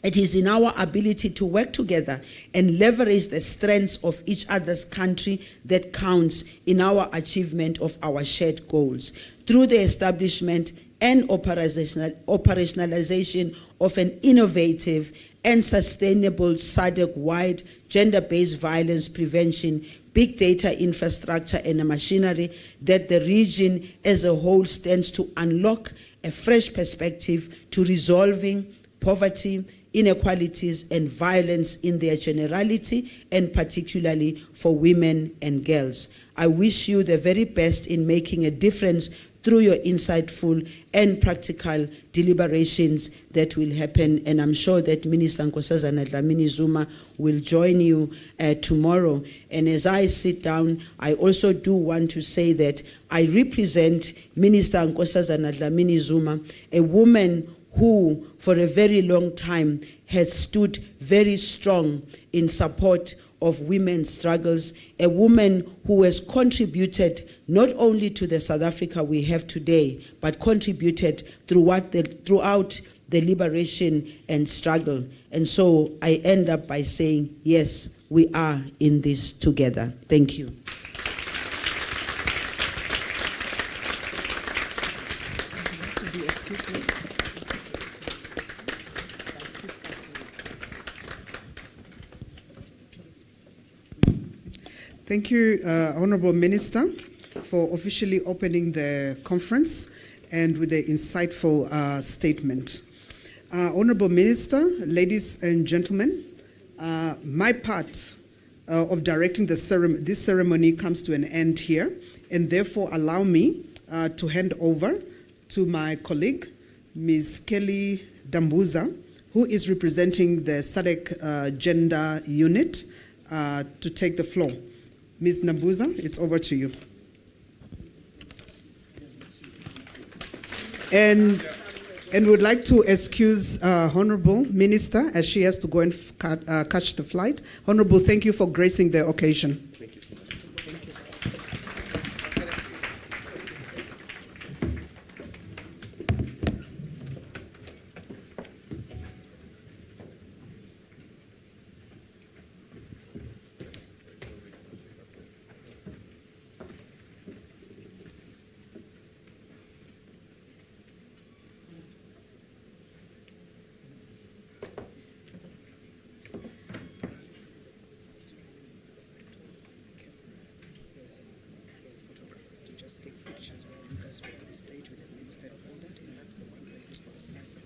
Speaker 7: It is in our ability to work together and leverage the strengths of each other's country that counts in our achievement of our shared goals. Through the establishment and operationalization of an innovative and sustainable SADC-wide gender-based violence prevention, big data infrastructure, and a machinery that the region as a whole stands to unlock a fresh perspective to resolving poverty, inequalities, and violence in their generality, and particularly for women and girls. I wish you the very best in making a difference through your insightful and practical deliberations that will happen. And I'm sure that Minister Nkosazana Dlamini-Zuma will join you tomorrow. And as I sit down, I also do want to say that I represent Minister Nkosazana Dlamini-Zuma, a woman who for a very long time has stood very strong in support of women's struggles, a woman who has contributed not only to the South Africa we have today, but contributed throughout the liberation and struggle. And so I end up by saying, yes, we are in this together. Thank you.
Speaker 1: Thank you, Honorable Minister, for officially opening the conference and with the insightful statement. Honorable Minister, ladies and gentlemen, my part of directing this ceremony comes to an end here, and therefore allow me to hand over to my colleague, Ms. Kelly Dambuza, who is representing the SADC Gender Unit, to take the floor. Ms. Dambuza, it's over to you. And would like to excuse Honorable Minister as she has to go and catch the flight. Honorable, thank you for gracing the occasion.
Speaker 8: Thank you so much.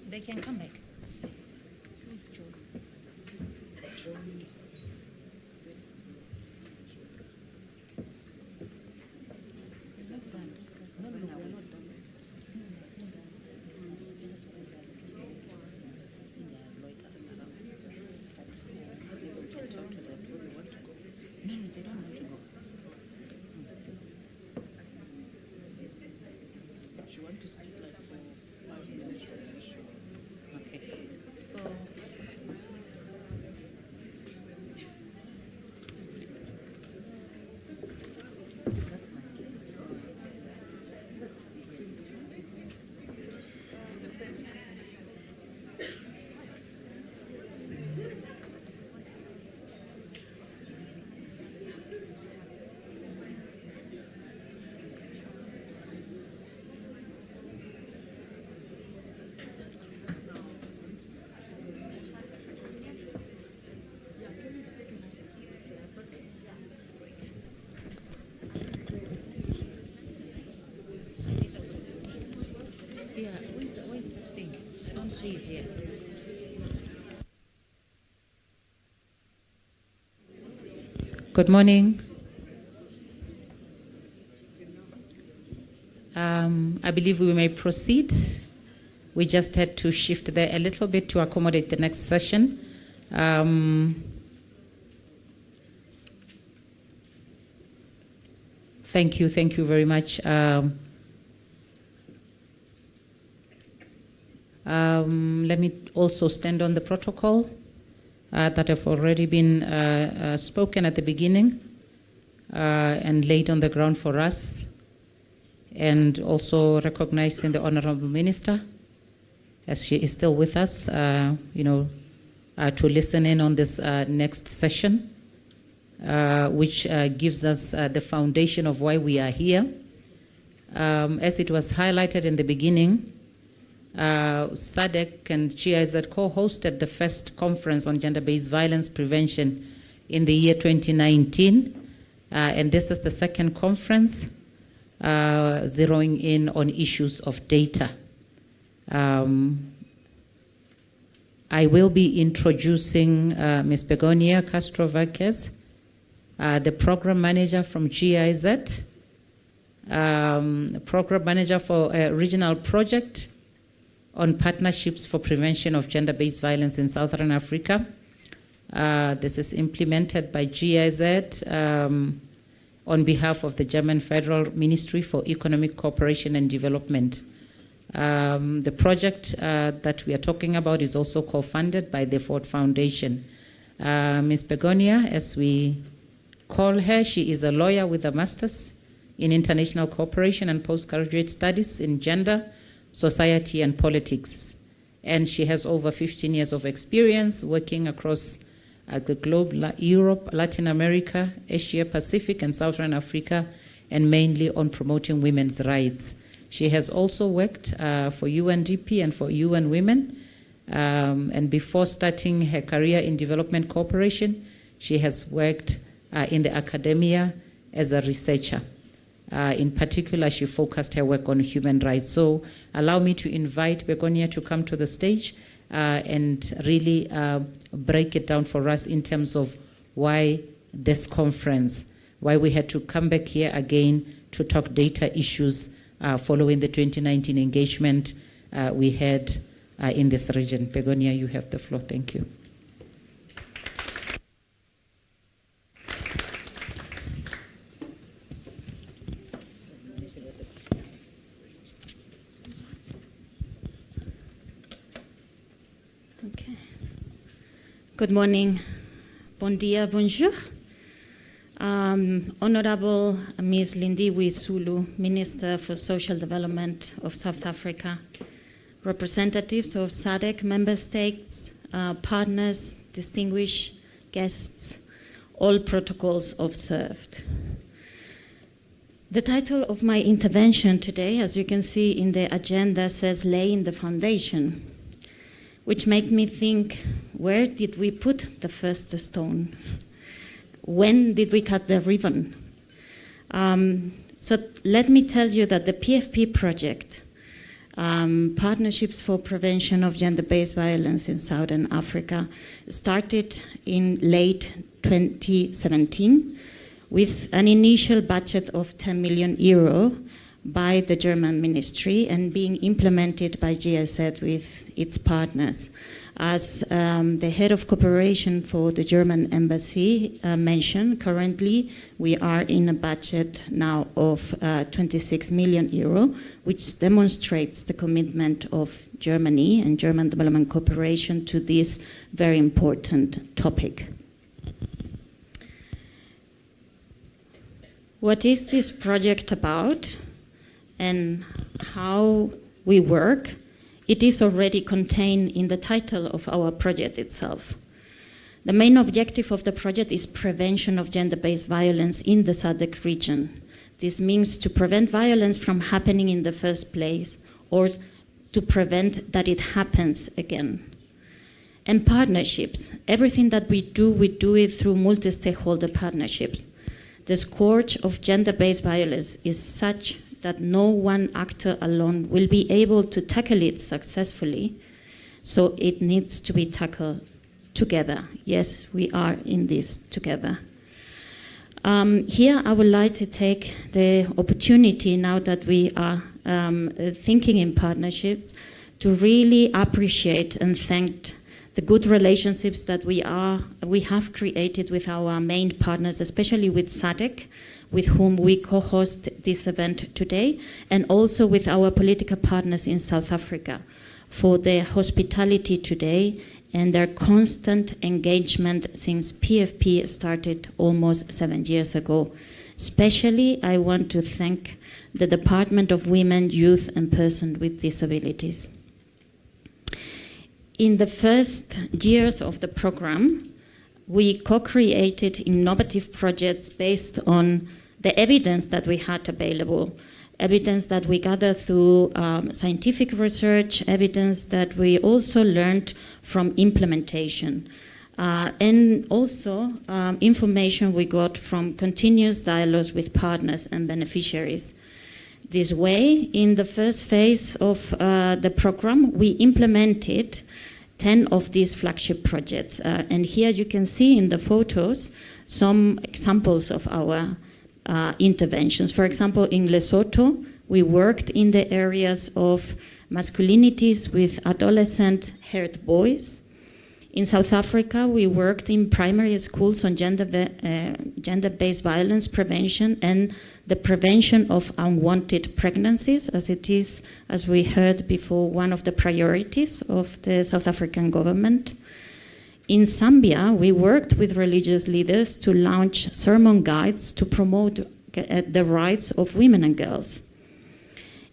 Speaker 9: They can come back. Okay. Good morning. I believe we may proceed. We just had to shift there a little bit to accommodate the next session. Thank you very much. Let me also stand on the protocol that have already been spoken at the beginning and laid on the ground for us, and also recognizing the Honorable Minister, as she is still with us, to listen in on this next session, which gives us the foundation of why we are here. As it was highlighted in the beginning, SADC and GIZ co-hosted the first conference on gender-based violence prevention in the year 2019, and this is the second conference zeroing in on issues of data. I will be introducing Ms. Begonia Castro-Varquez, the program manager from GIZ, program manager for a regional project on partnerships for prevention of gender-based violence in Southern Africa. This is implemented by GIZ on behalf of the German Federal Ministry for Economic Cooperation and Development. The project that we are talking about is also co-funded by the Ford Foundation. Ms. Begonia, as we call her, she is a lawyer with a master's in international cooperation and postgraduate studies in gender, society, and politics. And she has over 15 years of experience working across the globe, Europe, Latin America, Asia, Pacific, and Southern Africa, and mainly on promoting women's rights. She has also worked for UNDP and for UN Women. And before starting her career in development cooperation, she has worked in the academia as a researcher. In particular, she focused her work on human rights. So allow me to invite Begonia to come to the stage and really break it down for us in terms of why this conference, why we had to come back here again to talk data issues following the 2019 engagement we had in this region. Begonia, you have the floor. Thank you.
Speaker 8: Okay. Good morning. Bon dia, bonjour. Honorable Ms. Lindiwe Zulu, Minister for Social Development of South Africa, representatives of SADC member states, partners, distinguished guests, all protocols observed. The title of my intervention today, as you can see in the agenda, says Laying the Foundation, which made me think, where did we put the first stone? When did we cut the ribbon? So let me tell you that the PFP project, Partnerships for Prevention of Gender-Based Violence in Southern Africa, started in late 2017 with an initial budget of 10 million euro by the German ministry and being implemented by GIZ with its partners. As the head of cooperation for the German embassy mentioned, currently we are in a budget now of 26 million euro, which demonstrates the commitment of Germany and German Development Cooperation to this very important topic. What is this project about and how we work? It is already contained in the title of our project itself. The main objective of the project is prevention of gender-based violence in the SADC region. This means to prevent violence from happening in the first place or to prevent that it happens again. And partnerships. Everything that we do it through multi-stakeholder partnerships. The scourge of gender-based violence is such that no one actor alone will be able to tackle it successfully. So it needs to be tackled together. Yes, we are in this together. Here I would like to take the opportunity, now that we are thinking in partnerships, to really appreciate and thank the good relationships that we have created with our main partners, especially with SADC, with whom we co-host this event today, and also with our political partners in South Africa for their hospitality today and their constant engagement since PFP started almost 7 years ago. Especially, I want to thank the Department of Women, Youth and Persons with Disabilities. In the first years of the program, we co-created innovative projects based on the evidence that we had available, evidence that we gathered through scientific research, evidence that we also learned from implementation, and also information we got from continuous dialogues with partners and beneficiaries. This way, in the first phase of the program, we implemented 10 of these flagship projects. And here you can see in the photos some examples of our interventions. For example, in Lesotho, we worked in the areas of masculinities with adolescent-haired boys. In South Africa, we worked in primary schools on gender-based violence prevention and the prevention of unwanted pregnancies, as it is, as we heard before, one of the priorities of the South African government. In Zambia, we worked with religious leaders to launch sermon guides to promote the rights of women and girls.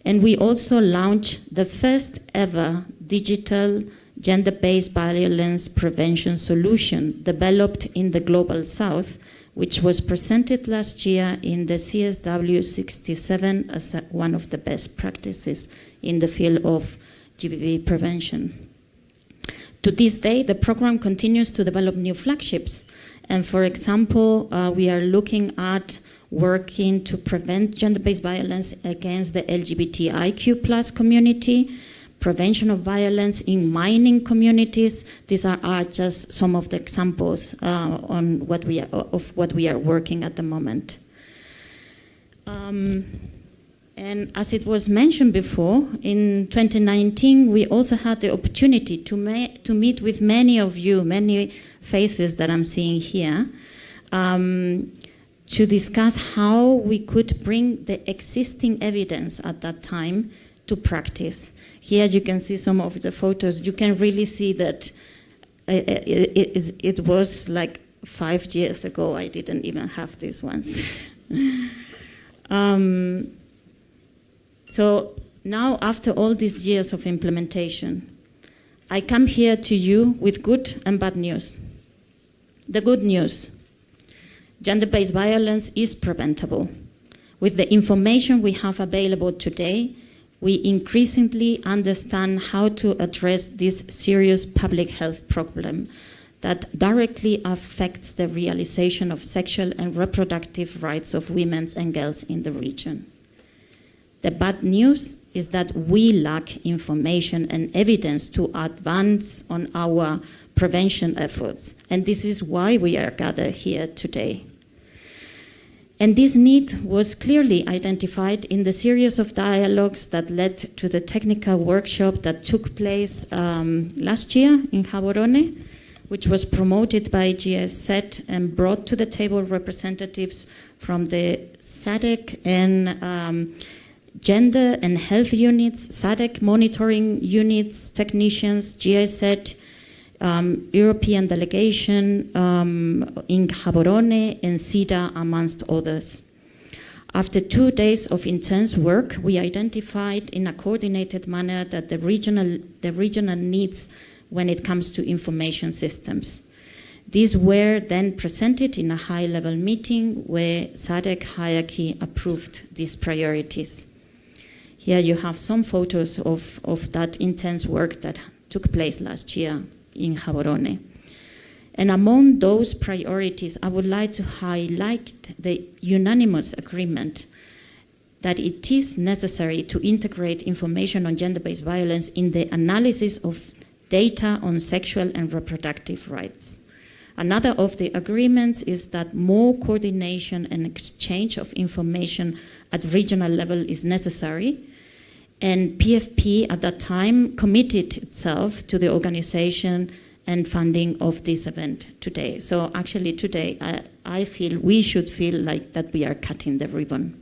Speaker 8: And we also launched the first ever digital gender-based violence prevention solution developed in the Global South, which was presented last year in the CSW 67 as one of the best practices in the field of GBV prevention. To this day, the program continues to develop new flagships. And for example, we are looking at working to prevent gender-based violence against the LGBTIQ+ community, prevention of violence in mining communities. These are just some of the examples on what we are working at the moment. And as it was mentioned before, in 2019, we also had the opportunity to meet with many of you, many faces that I'm seeing here, to discuss how we could bring the existing evidence at that time to practice. Here you can see some of the photos. You can really see that it was like 5 years ago. I didn't even have these ones. So now, after all these years of implementation, I come here to you with good and bad news. The good news: gender-based violence is preventable. With the information we have available today, we increasingly understand how to address this serious public health problem that directly affects the realization of sexual and reproductive rights of women and girls in the region. The bad news is that we lack information and evidence to advance on our prevention efforts, and this is why we are gathered here today. And this need was clearly identified in the series of dialogues that led to the technical workshop that took place last year in Gaborone, which was promoted by GIZ and brought to the table representatives from the SADC and gender and health units, SADC monitoring units, technicians, GIZ, European delegation in Gaborone and SIDA, amongst others. After 2 days of intense work, we identified in a coordinated manner that the regional needs when it comes to information systems. These were then presented in a high-level meeting where SADC hierarchy approved these priorities. Here you have some photos of that intense work that took place last year in Gaborone. And among those priorities, I would like to highlight the unanimous agreement that it is necessary to integrate information on gender-based violence in the analysis of data on sexual and reproductive rights. Another of the agreements is that more coordination and exchange of information at regional level is necessary. And PFP at that time committed itself to the organization and funding of this event today. So actually today, I feel we should feel like that we are cutting the ribbon.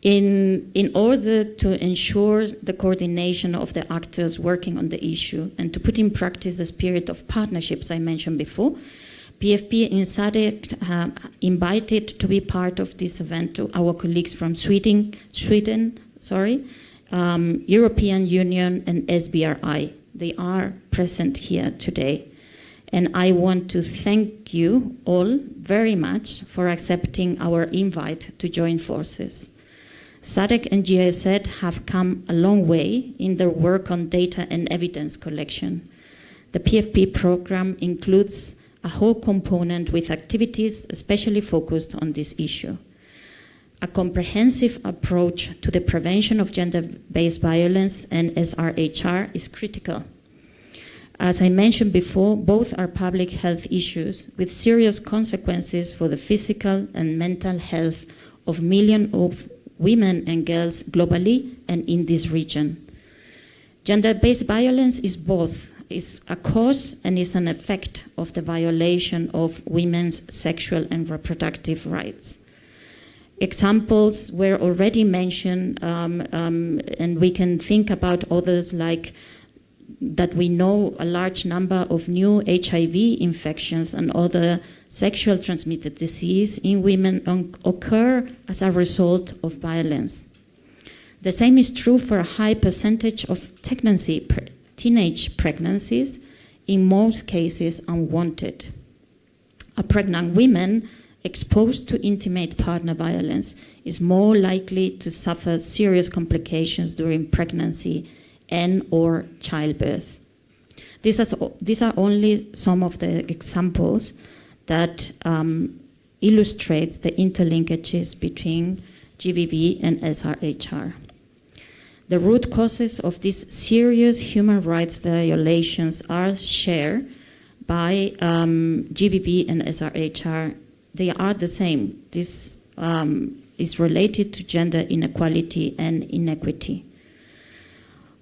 Speaker 8: In order to ensure the coordination of the actors working on the issue and to put in practice the spirit of partnerships I mentioned before, PFP in SADC invited to be part of this event to our colleagues from Sweden, European Union and SBRI. They are present here today. And I want to thank you all very much for accepting our invite to join forces. SADC and GIZ have come a long way in their work on data and evidence collection. The PFP program includes a whole component with activities especially focused on this issue. A comprehensive approach to the prevention of gender-based violence and SRHR is critical. As I mentioned before, both are public health issues with serious consequences for the physical and mental health of millions of women and girls globally and in this region. Gender-based violence is both, is a cause and is an effect of the violation of women's sexual and reproductive rights. Examples were already mentioned, and we can think about others like that we know a large number of new HIV infections and other sexual transmitted disease in women occur as a result of violence. The same is true for a high percentage of teenage pregnancies, in most cases unwanted. A pregnant woman exposed to intimate partner violence is more likely to suffer serious complications during pregnancy and or childbirth. These are only some of the examples that illustrate the interlinkages between GBV and SRHR. The root causes of these serious human rights violations are shared by GBV and SRHR. They are the same. This is related to gender inequality and inequity.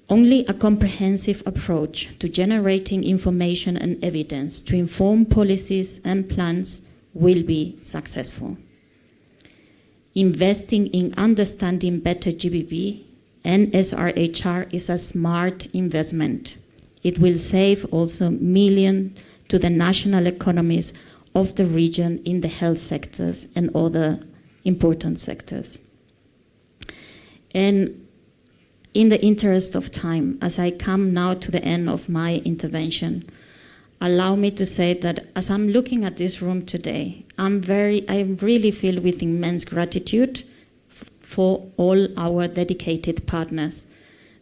Speaker 8: Only a comprehensive approach to generating information and evidence to inform policies and plans will be successful. Investing in understanding better GBV and SRHR is a smart investment. It will save also millions to the national economies of the region in the health sectors and other important sectors. And in the interest of time, as I come now to the end of my intervention, allow me to say that as I'm looking at this room today, I really feel with immense gratitude for all our dedicated partners,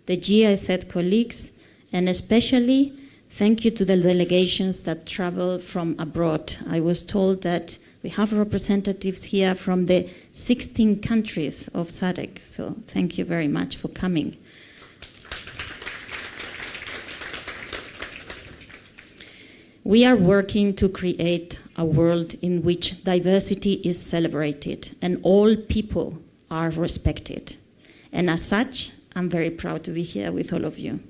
Speaker 8: the GIZ colleagues, and especially thank you to the delegations that travel from abroad. I was told that we have representatives here from the 16 countries of SADC, so thank you very much for coming. We are working to create a world in which diversity is celebrated and all people are respected. And as such, I'm very proud to be here with all of you.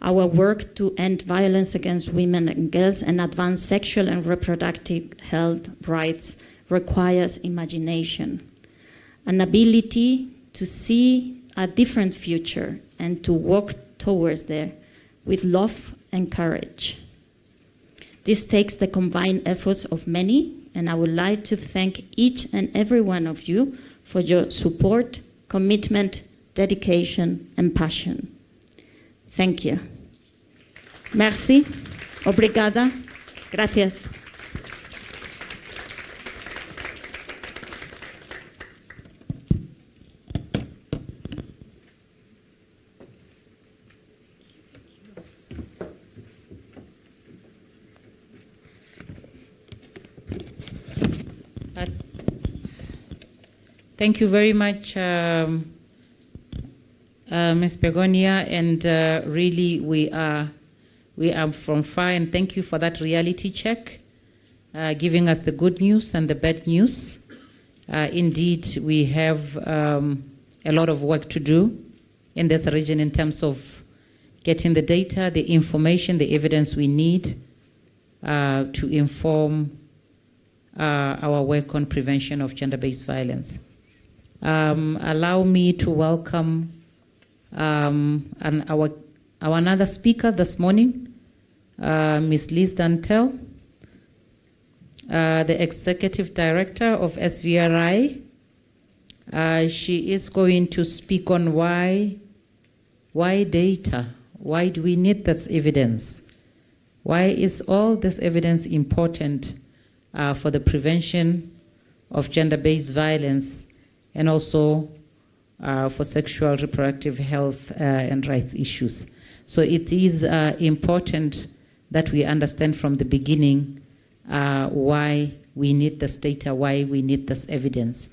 Speaker 8: Our work to end violence against women and girls and advance sexual and reproductive health rights requires imagination, an ability to see a different future and to walk towards there with love and courage. This takes the combined efforts of many, and I would like to thank each and every one of you for your support, commitment, dedication, and passion. Thank you. Merci. Obrigada. Gracias.
Speaker 9: Thank you very much, Ms. Begonia, and really we are from far, and thank you for that reality check, giving us the good news and the bad news. Indeed, we have a lot of work to do in this region in terms of getting the data, the information, the evidence we need to inform our work on prevention of gender-based violence. Allow me to welcome our another speaker this morning, Ms. Liz Dantel, the Executive Director of SVRI. She is going to speak on why data? Why do we need this evidence? Why is all this evidence important for the prevention of gender-based violence and also for sexual reproductive health and rights issues? So it is important that we understand from the beginning why we need this data, why we need this evidence.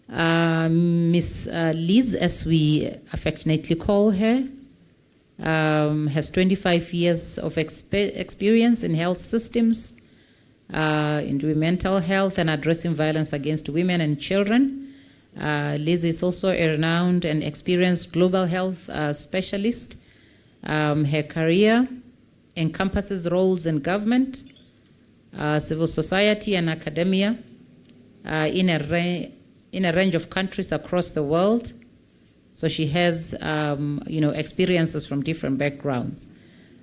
Speaker 9: Ms. Liz, as we affectionately call her, has 25 years of experience in health systems, in doing mental health and addressing violence against women and children. Liz is also a renowned and experienced global health specialist. Her career encompasses roles in government, civil society, and academia in a range of countries across the world. So she has, experiences from different backgrounds.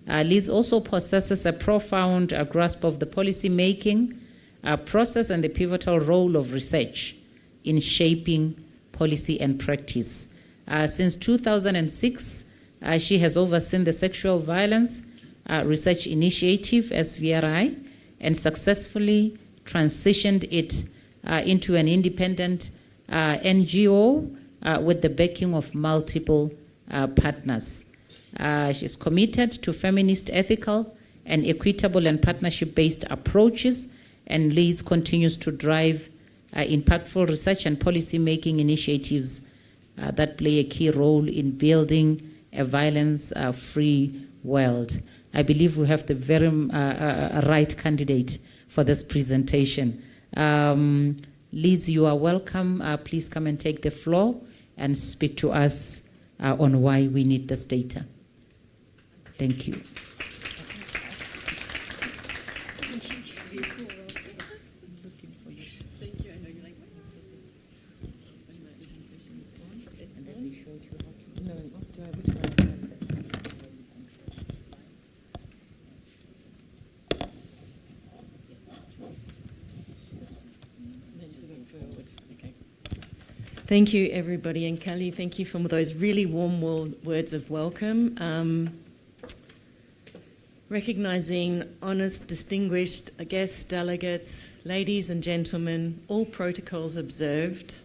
Speaker 9: Liz also possesses a profound grasp of the policy-making process and the pivotal role of research in shaping policy and practice. Since 2006, she has overseen the Sexual Violence Research Initiative, SVRI, and successfully transitioned it into an independent NGO with the backing of multiple partners. She's committed to feminist, ethical, and equitable and partnership-based approaches, and Liz continues to drive impactful research and policy-making initiatives that play a key role in building a violence-free world. I believe we have the very right candidate for this presentation. Liz, you are welcome. Please come and take the floor and speak to us on why we need this data. Thank you.
Speaker 10: Thank you, everybody. And Kelly, thank you for those really warm words of welcome. Recognising honest, distinguished guests, delegates, ladies and gentlemen, all protocols observed.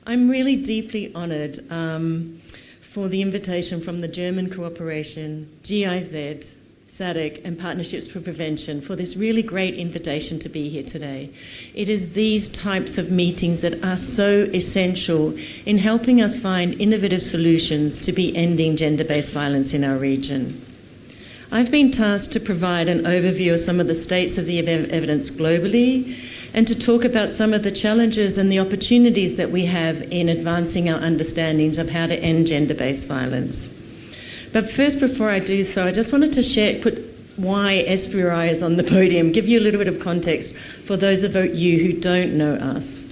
Speaker 10: I'm really deeply honoured for the invitation from the German Cooperation, GIZ, SADC, and Partnerships for Prevention for this really great invitation to be here today. It is these types of meetings that are so essential in helping us find innovative solutions to be ending gender-based violence in our region. I've been tasked to provide an overview of some of the states of the evidence globally and to talk about some of the challenges and the opportunities that we have in advancing our understandings of how to end gender-based violence. But first, before I do so, I just wanted to put why SVRI is on the podium, give you a little bit of context for those of you who don't know us.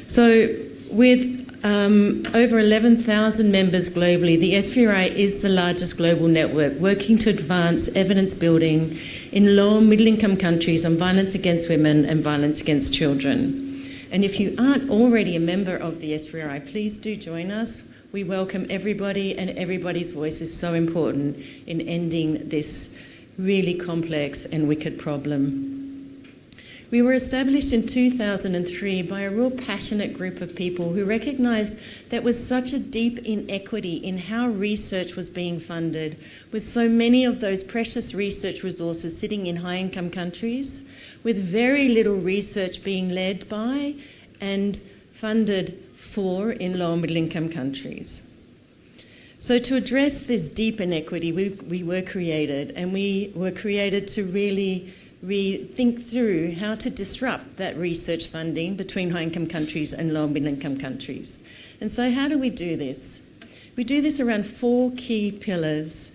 Speaker 10: So with over 11,000 members globally, the SVRI is the largest global network working to advance evidence building in low and middle-income countries on violence against women and violence against children. And if you aren't already a member of the SVRI, please do join us. We welcome everybody, and everybody's voice is so important in ending this really complex and wicked problem. We were established in 2003 by a real passionate group of people who recognised there was such a deep inequity in how research was being funded, with so many of those precious research resources sitting in high-income countries, with very little research being led by and funded 4 in low and middle income countries. So to address this deep inequity, we were created, and we were created to really think through how to disrupt that research funding between high-income countries and low and middle-income countries. And so how do we do this? We do this around 4 key pillars: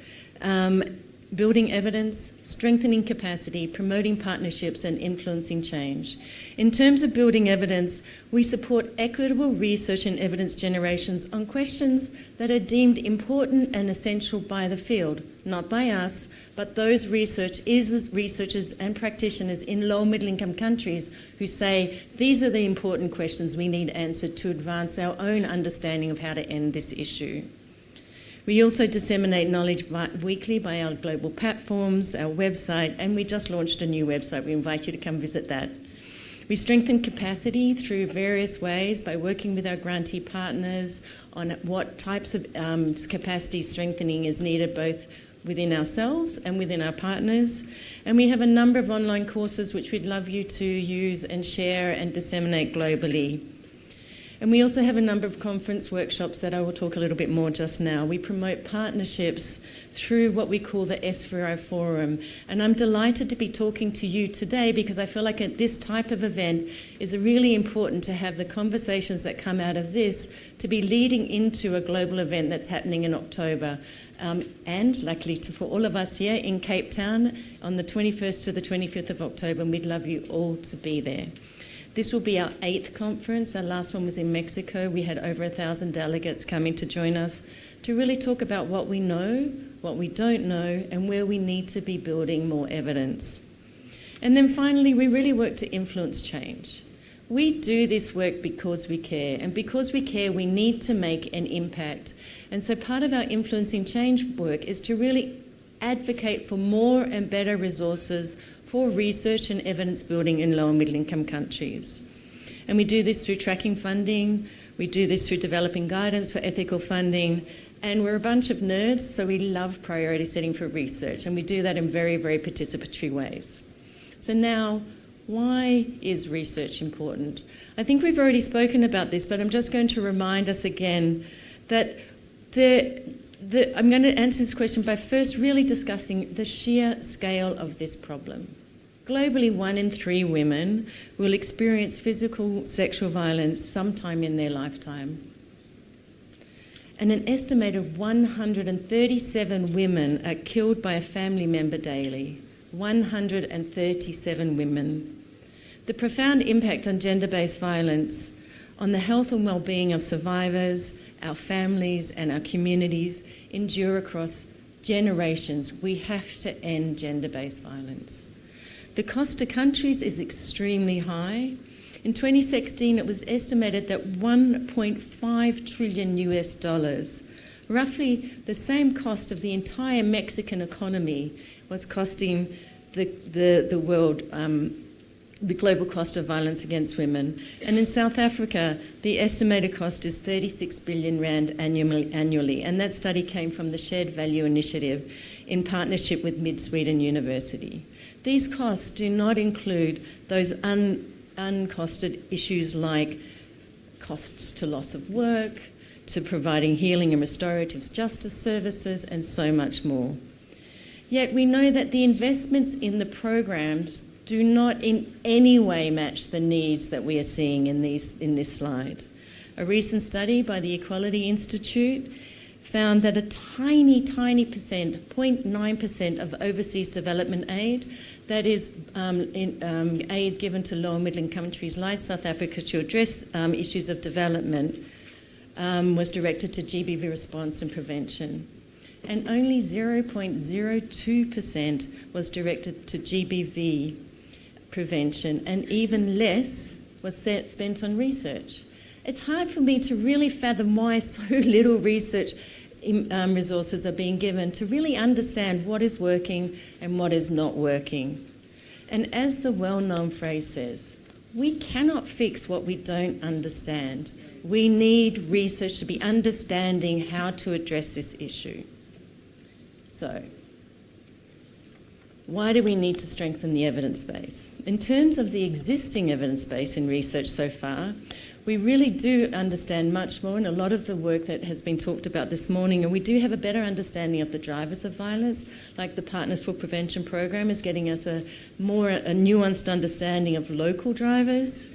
Speaker 10: building evidence, strengthening capacity, promoting partnerships, and influencing change. In terms of building evidence, we support equitable research and evidence generations on questions that are deemed important and essential by the field, not by us, but those researchers and practitioners in low and middle income countries who say these are the important questions we need answered to advance our own understanding of how to end this issue. We also disseminate knowledge weekly by our global platforms, our website, and we just launched a new website. We invite you to come visit that. We strengthen capacity through various ways by working with our grantee partners on what types of capacity strengthening is needed both within ourselves and within our partners. And we have a number of online courses which we'd love you to use and share and disseminate globally. And we also have a number of conference workshops that I will talk a little bit more just now. We promote partnerships through what we call the S4O Forum. And I'm delighted to be talking to you today because I feel like this type of event is really important to have the conversations that come out of this to be leading into a global event that's happening in October. And luckily for all of us here in Cape Town on the 21st to the 25th of October, and we'd love you all to be there. This will be our 8th conference. Our last one was in Mexico. We had over 1,000 delegates coming to join us to really talk about what we know, what we don't know, and where we need to be building more evidence. And then finally, we really work to influence change. We do this work because we care, and because we care, we need to make an impact. And so part of our influencing change work is to really advocate for more and better resources for research and evidence building in low and middle income countries. And we do this through tracking funding, we do this through developing guidance for ethical funding, and we're a bunch of nerds, so we love priority setting for research, and we do that in very, very participatory ways. So now, why is research important? I think we've already spoken about this, but I'm just going to remind us again that I'm going to answer this question by first really discussing the sheer scale of this problem. Globally, 1 in 3 women will experience physical sexual violence sometime in their lifetime. And an estimated 137 women are killed by a family member daily. 137 women. The profound impact on gender-based violence on the health and well-being of survivors, our families and our communities endure across generations. We have to end gender-based violence. The cost to countries is extremely high. In 2016, it was estimated that $1.5 trillion, roughly the same cost of the entire Mexican economy, was costing the world the global cost of violence against women. And in South Africa, the estimated cost is 36 billion rand annually. And that study came from the Shared Value Initiative in partnership with Mid-Sweden University. These costs do not include those uncosted issues like costs to loss of work, to providing healing and restorative justice services, and so much more. Yet we know that the investments in the programs do not in any way match the needs that we are seeing in this slide. A recent study by the Equality Institute found that a tiny, tiny percent, 0.9% of overseas development aid, that is aid given to low and middle income countries like South Africa to address issues of development, was directed to GBV response and prevention. And only 0.02% was directed to GBV prevention, and even less was spent on research. It's hard for me to really fathom why so little research resources are being given to really understand what is working and what is not working. And as the well-known phrase says, we cannot fix what we don't understand. We need research to be understanding how to address this issue. So, why do we need to strengthen the evidence base? In terms of the existing evidence base in research so far, We really do understand much more in a lot of the work that has been talked about this morning, and we do have a better understanding of the drivers of violence, like the Partners for Prevention program is getting us a nuanced understanding of local drivers.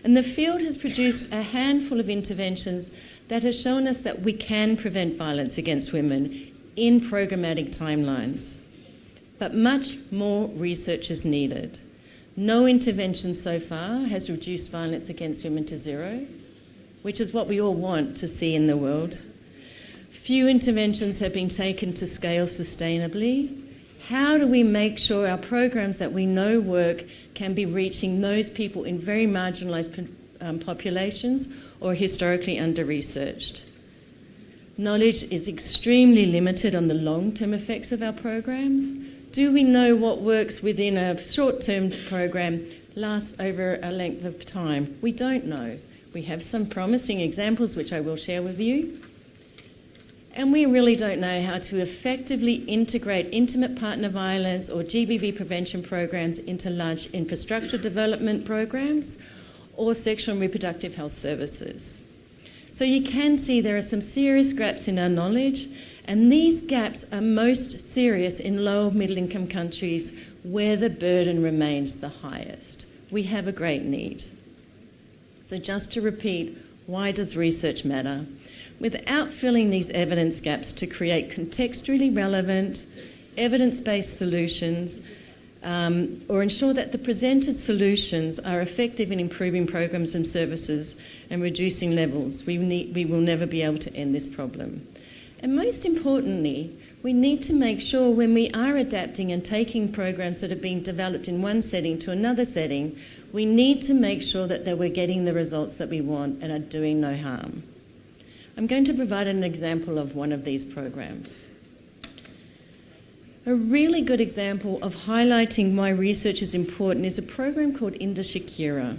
Speaker 10: And the field has produced a handful of interventions that has shown us that we can prevent violence against women in programmatic timelines. But much more research is needed. No intervention so far has reduced violence against women to zero, which is what we all want to see in the world. Few interventions have been taken to scale sustainably. How do we make sure our programs that we know work can be reaching those people in very marginalised populations or historically under-researched? Knowledge is extremely limited on the long-term effects of our programs. Do we know what works within a short-term program lasts over a length of time? We don't know. We have some promising examples which I will share with you. And we really don't know how to effectively integrate intimate partner violence or GBV prevention programs into large infrastructure development programs or sexual and reproductive health services. So you can see there are some serious gaps in our knowledge, and these gaps are most serious in low middle income countries where the burden remains the highest. We have a great need. So just to repeat, why does research matter? Without filling these evidence gaps to create contextually relevant, evidence-based solutions, or ensure that the presented solutions are effective in improving programs and services and reducing levels, we will never be able to end this problem. And most importantly, we need to make sure when we are adapting and taking programs that have been developed in one setting to another setting, we need to make sure that we're getting the results that we want and are doing no harm. I'm going to provide an example of one of these programs. A really good example of highlighting why research is important is a program called Indashikira.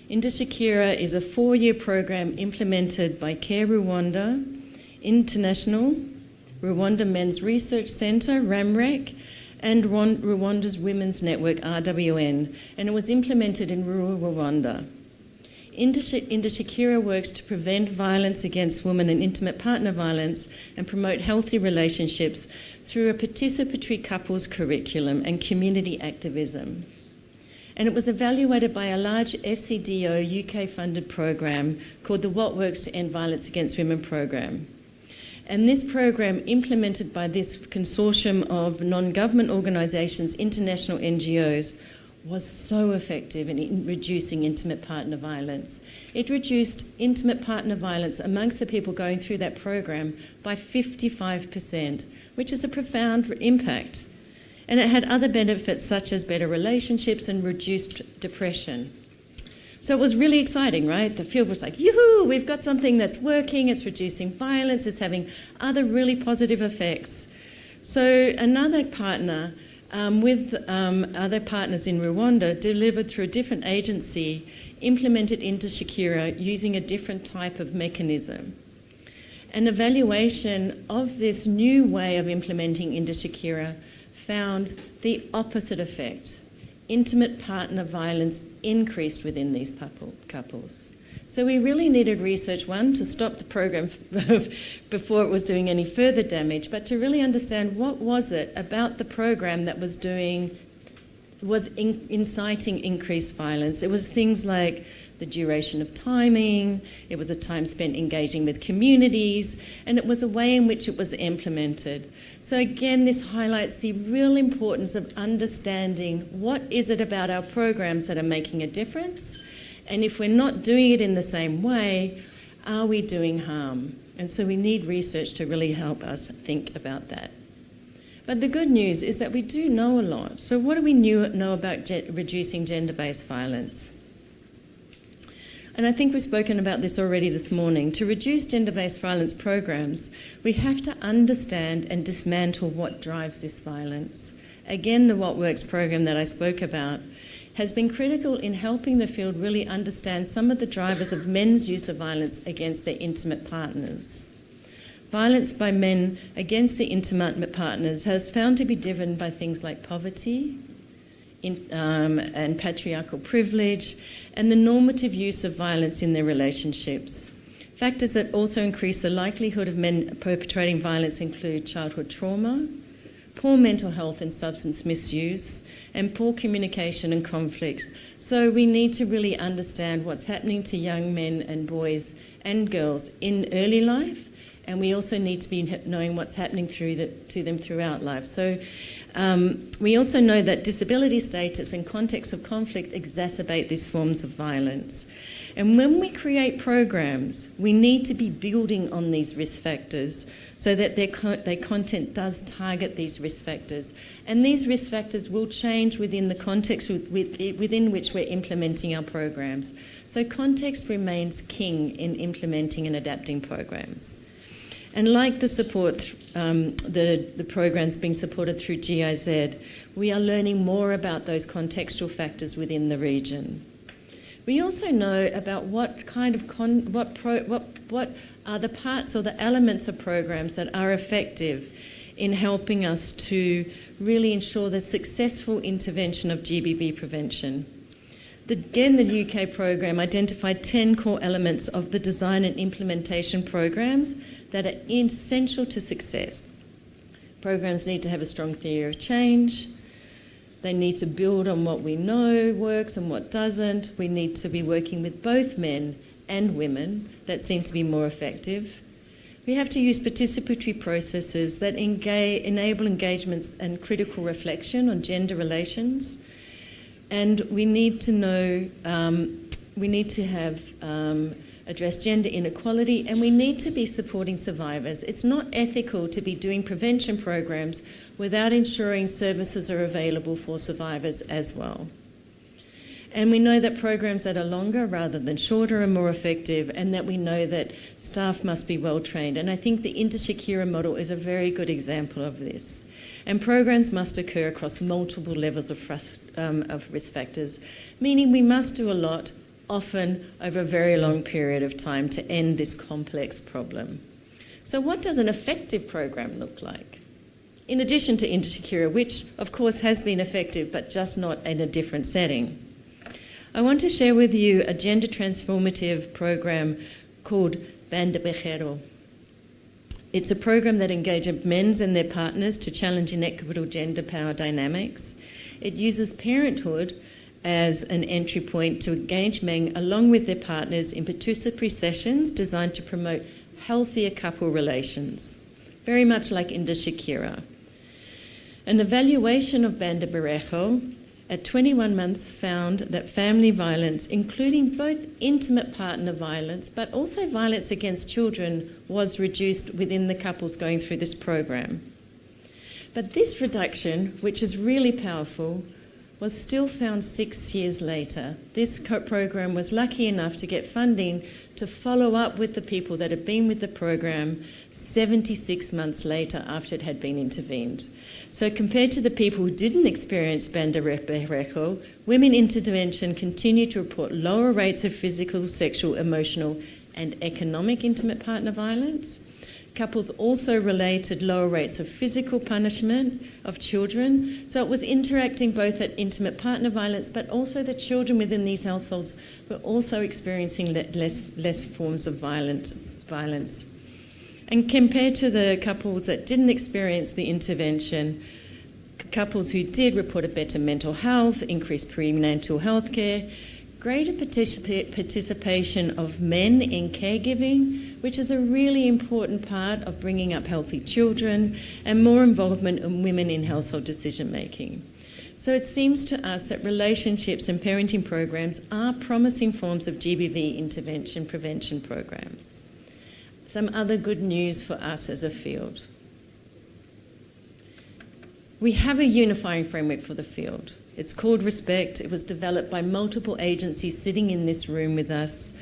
Speaker 10: Indashikira is a 4-year program implemented by Care Rwanda International, Rwanda Men's Research Centre, RAMREC, and Rwanda's Women's Network, RWN, and it was implemented in rural Rwanda. Indashikira works to prevent violence against women and intimate partner violence and promote healthy relationships through a participatory couples curriculum and community activism. And it was evaluated by a large FCDO UK-funded program called the What Works to End Violence Against Women program. And this program, implemented by this consortium of non-government organisations, international NGOs, was so effective in reducing intimate partner violence. It reduced intimate partner violence amongst the people going through that program by 55%, which is a profound impact. And it had other benefits such as better relationships and reduced depression. So it was really exciting, right? The field was like, yoo-hoo, we've got something that's working, it's reducing violence, it's having other really positive effects. So another partner with other partners in Rwanda, delivered through a different agency, implemented Indashikira using a different type of mechanism. An evaluation of this new way of implementing Indashikira found the opposite effect. Intimate partner violence increased within these couples. So we really needed research, one, to stop the program before it was doing any further damage, but to really understand what was it about the program that was inciting increased violence. It was things like the duration of timing, it was the time spent engaging with communities, and it was the way in which it was implemented. So again, this highlights the real importance of understanding what is it about our programs that are making a difference, and if we're not doing it in the same way, are we doing harm? And so we need research to really help us think about that. But the good news is that we do know a lot. So what do we know about reducing gender-based violence? And I think we've spoken about this already this morning. To reduce gender-based violence programs, we have to understand and dismantle what drives this violence. Again, the What Works program that I spoke about has been critical in helping the field really understand some of the drivers of men's use of violence against their intimate partners. Violence by men against the intimate partners has found to be driven by things like poverty, and patriarchal privilege, and the normative use of violence in their relationships. Factors that also increase the likelihood of men perpetrating violence include childhood trauma, poor mental health and substance misuse, and poor communication and conflict. So we need to really understand what's happening to young men and boys and girls in early life, and we also need to be knowing what's happening to them throughout life. So we also know that disability status and context of conflict exacerbate these forms of violence. And when we create programs, we need to be building on these risk factors so that their content does target these risk factors. And these risk factors will change within the context within which we're implementing our programs. So context remains king in implementing and adapting programs. And like the support, the programs being supported through GIZ, we are learning more about those contextual factors within the region. We also know about what kind of what are the parts or the elements of programs that are effective in helping us to really ensure the successful intervention of GBV prevention. The UK program identified 10 core elements of the design and implementation programs that are essential to success. Programs need to have a strong theory of change. They need to build on what we know works and what doesn't. We need to be working with both men and women that seem to be more effective. We have to use participatory processes that enable engagements and critical reflection on gender relations. And we need to know, we need to have address gender inequality, and we need to be supporting survivors. It's not ethical to be doing prevention programs without ensuring services are available for survivors as well. And we know that programs that are longer rather than shorter are more effective, and that we know that staff must be well trained. And I think the Inter-Shakira model is a very good example of this. And programs must occur across multiple levels of risk factors, meaning we must do a lot, often over a very long period of time, to end this complex problem. So what does an effective program look like? In addition to Inter-Shakira, which of course has been effective, but just not in a different setting, I want to share with you a gender transformative program called Banda Berrero. It's a program that engages men and their partners to challenge inequitable gender power dynamics. It uses parenthood as an entry point to engage men along with their partners in participatory sessions designed to promote healthier couple relations, very much like Inter-Shakira. An evaluation of Banda Berrero at 21 months found that family violence, including both intimate partner violence but also violence against children, was reduced within the couples going through this program. But this reduction, which is really powerful, was still found 6 years later. This program was lucky enough to get funding to follow up with the people that had been with the program 76 months later after it had been intervened. So compared to the people who didn't experience Banda Berrero, women intervention continued to report lower rates of physical, sexual, emotional and economic intimate partner violence. Couples also related lower rates of physical punishment of children. So it was interacting both at intimate partner violence, but also the children within these households were also experiencing less forms of violence. And compared to the couples that didn't experience the intervention, couples who did report a better mental health, increased prenatal health care, greater participation of men in caregiving, which is a really important part of bringing up healthy children, and more involvement of women in household decision making. So it seems to us that relationships and parenting programs are promising forms of GBV intervention prevention programs. Some other good news for us as a field. We have a unifying framework for the field. It's called Respect. It was developed by multiple agencies sitting in this room with us.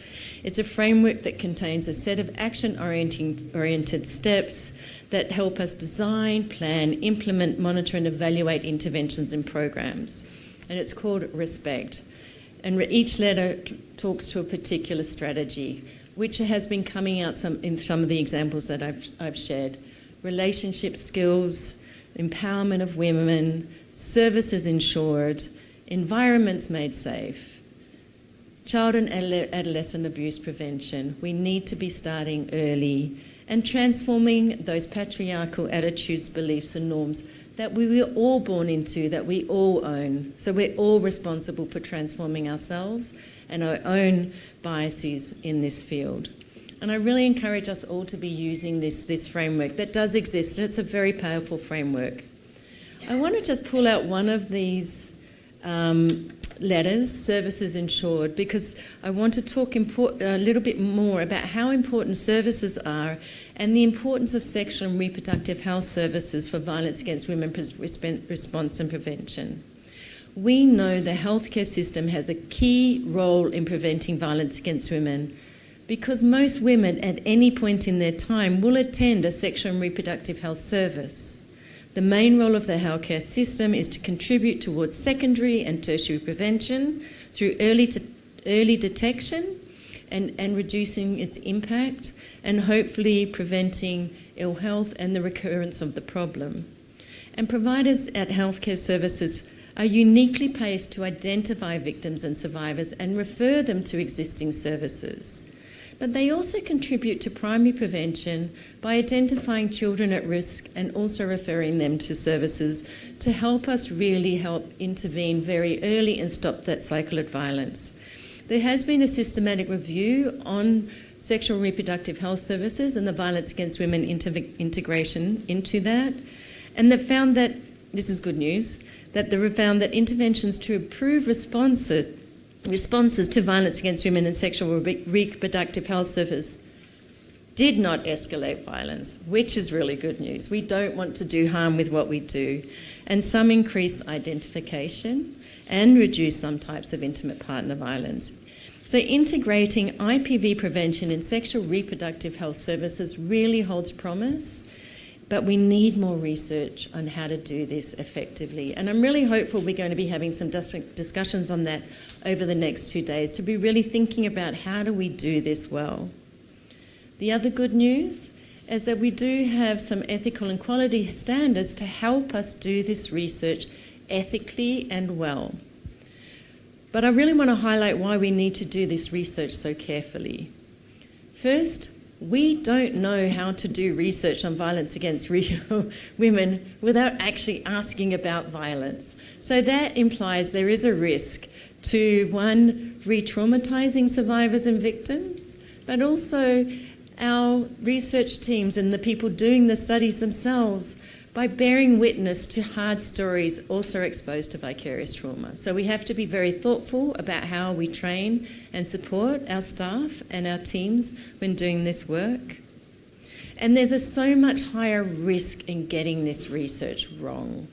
Speaker 10: It's a framework that contains a set of action-oriented steps that help us design, plan, implement, monitor and evaluate interventions and programs. And it's called Respect. And each letter talks to a particular strategy, which has been coming out in some of the examples that I've shared. Relationship skills, empowerment of women, services ensured, environments made safe, child and adolescent abuse prevention. We need to be starting early and transforming those patriarchal attitudes, beliefs and norms that we were all born into, that we all own. So we're all responsible for transforming ourselves and our own biases in this field. And I really encourage us all to be using this framework that does exist, and it's a very powerful framework. I want to just pull out one of these letters, Services Insured, because I want to talk a little bit more about how important services are and the importance of sexual and reproductive health services for violence against women response and prevention. We know the healthcare system has a key role in preventing violence against women because most women at any point in their time will attend a sexual and reproductive health service. The main role of the healthcare system is to contribute towards secondary and tertiary prevention through early detection and reducing its impact and hopefully preventing ill health and the recurrence of the problem. And providers at healthcare services are uniquely placed to identify victims and survivors and refer them to existing services. But they also contribute to primary prevention by identifying children at risk and also referring them to services to help us really help intervene very early and stop that cycle of violence. There has been a systematic review on sexual and reproductive health services and the violence against women integration into that, and they found that, this is good news, that they found that interventions to improve responses to violence against women and sexual reproductive health services did not escalate violence, which is really good news. We don't want to do harm with what we do. And some increased identification and reduced some types of intimate partner violence. So integrating IPV prevention in sexual reproductive health services really holds promise, but we need more research on how to do this effectively. And I'm really hopeful we're going to be having some discussions on that over the next 2 days to be really thinking about how do we do this well. The other good news is that we do have some ethical and quality standards to help us do this research ethically and well. But I really want to highlight why we need to do this research so carefully. First, we don't know how to do research on violence against women without actually asking about violence. So that implies there is a risk to, one, re-traumatizing survivors and victims, but also our research teams and the people doing the studies themselves by bearing witness to hard stories also exposed to vicarious trauma. So we have to be very thoughtful about how we train and support our staff and our teams when doing this work. And there's a so much higher risk in getting this research wrong.